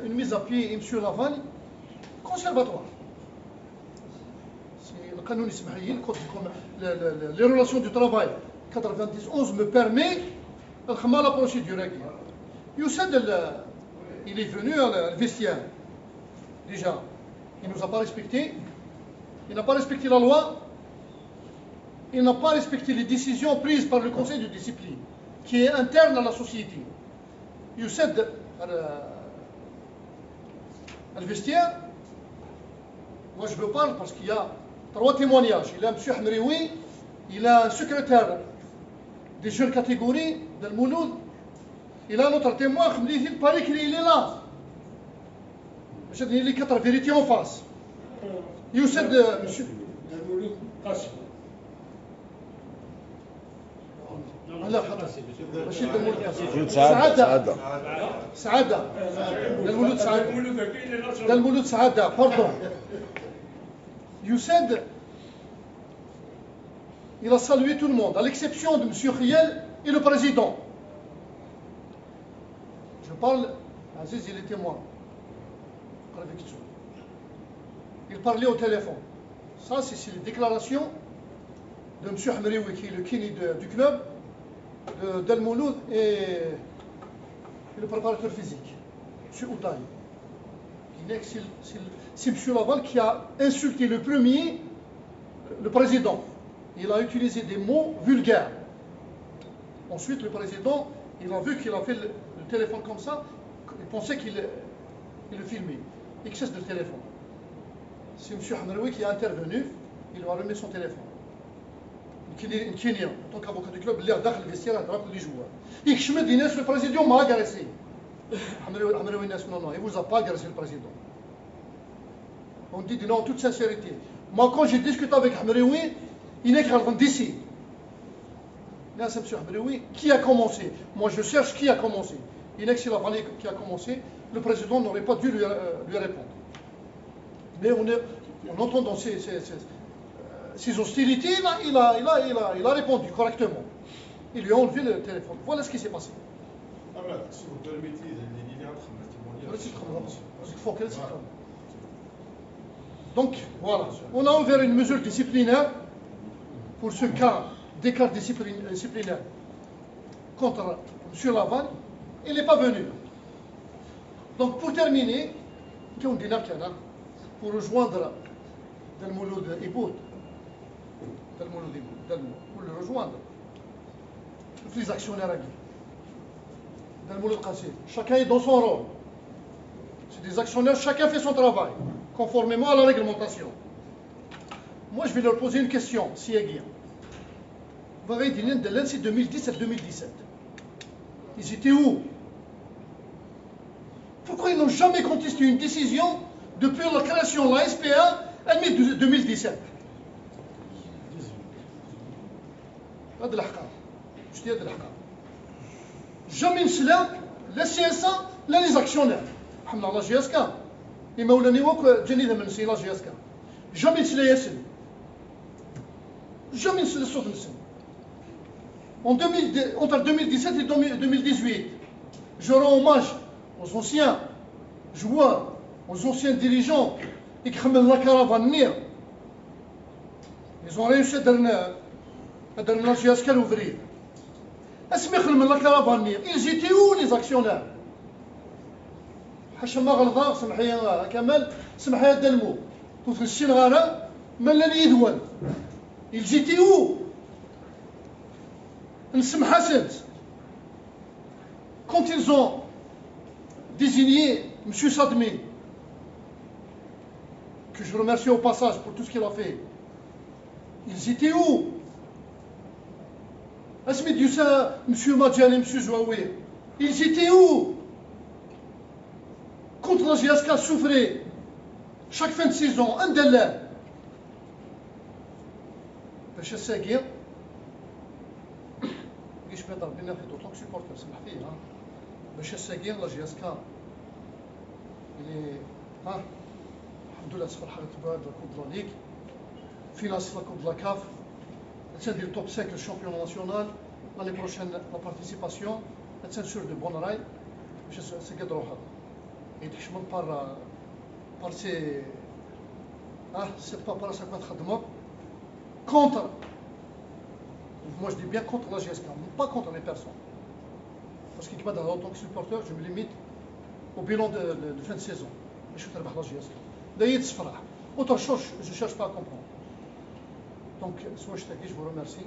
une mise à pied et M. Laval, conservatoire. C'est le canon ismaïl, les relations du travail 91 me permet de la procédure. Youssef, il est venu à le vestiaire. Déjà, il ne nous a pas respecté. Il n'a pas respecté la loi. Il n'a pas respecté les décisions prises par le conseil de discipline, qui est interne à la société. Youssef, le vestiaire, moi je veux parler parce qu'il y a 3 témoignages. Il a M. Hamrioui, il a un secrétaire des jeunes catégories de Mouloud. Il a un autre témoin, il paraît qu'il est là. Je dis les 4 vérités en face. Youssef, monsieur. الله يرحمه رشيد المولود سعادة المولود سعادة المولود سعادة pardon Youssef il a salué tout le monde à l'exception de M. Khiel et le président. Je parle Aziz il est témoin. Il parlait au téléphone. Ça c'est les déclarations de M. Hamrioui qui est le kini du club Del Mouloud et le préparateur physique, M. Oudaï. C'est M. Laval qui a insulté le premier, le président. Il a utilisé des mots vulgaires. Ensuite, le président, il a vu qu'il a fait le téléphone comme ça, il pensait qu'il le filmait. Excès de téléphone. C'est M. Hamrioui qui a intervenu, il lui a remis son téléphone. Kenya, en tant qu'avocat du club, il a dans le vestiaire, il a les joueurs. Et je me dis, le président m'a agressé. Hamrioui, non, il ne vous a pas agressé, le président. On dit non, en toute sincérité. Moi, quand j'ai discuté avec Hamrioui, il n'est qu'un d'ici. Là, c'est M. Hamrioui qui a commencé. Moi, je cherche qui a commencé. Il n'est que s'il a parlé qui a commencé, le président n'aurait pas dû lui répondre. Mais on entend dans ces hostilités, il a répondu correctement. Il lui a enlevé le téléphone. Voilà ce qui s'est passé. Si vous permettez, donc, voilà. On a ouvert une mesure disciplinaire pour ce cas d'écart disciplinaire contre M. Laval. Il n'est pas venu. Donc, pour terminer, pour rejoindre Del Mouloud Iboud, pour le rejoindre, tous les actionnaires à guerre. Del Mouloud Qassir, chacun est dans son rôle. C'est des actionnaires, chacun fait son travail, conformément à la réglementation. moi je vais leur poser une question, si Aguirre. Vous avez dit de l'ANSI 2017-2017. Ils étaient où? Pourquoi ils n'ont jamais contesté une décision depuis la création de la SPA en 2017? هذا الحقائق. شتي هذا الحقائق. Jamais نسلا لا سياسة لا لي زاكسيونير. حمل على جي اس كا. اللي مولاني وك جاني من نسي لا جي اس كا. Jamais نسلا ياسن. Jamais نسلا الصوت نسن. Entre 2017 et 2018, je rends hommage aux anciens joueurs, aux anciens dirigeants qui ont la caravane. Ils ont réussi à donner la GSK à l'ouvrir. Ils étaient où les actionnaires? حشم غلطة سمح لي كمال سمح لي دلمو في السين غارة ملا لي يدوان. Ils étaient où? Nsem Hassan, quand ils ont désigné M. Sadmi, que je remercie au passage pour tout ce qu'il a fait, ils étaient où? Asmi Dioussa, M. Madjan et M. Zouaoui, ils étaient où? Quand la GSK souffrait chaque fin de saison, un délai. باش الساقية كيش بيضرب بينا في دوطونك سيبورتر سمح فيه باش الساقية لا جي اس كا اللي الحمد لله صفر حاجة بعد لا كوب لا ليغ فينانس لا كوب لا كاف تندير توب 5 الشامبيون ناسيونال l'année prochaine la participation تسن سور دو بون راي باش الساقية دروحها يتحشمن بار سي سي با بار سا كون تخدمو contre, moi je dis bien contre la GSK, pas contre les personnes. Parce que en tant que supporter, je me limite au bilan de fin de saison. Je suis très bien la GSK. D'ailleurs, autre chose, je ne cherche pas à comprendre. Donc, soit je vous remercie.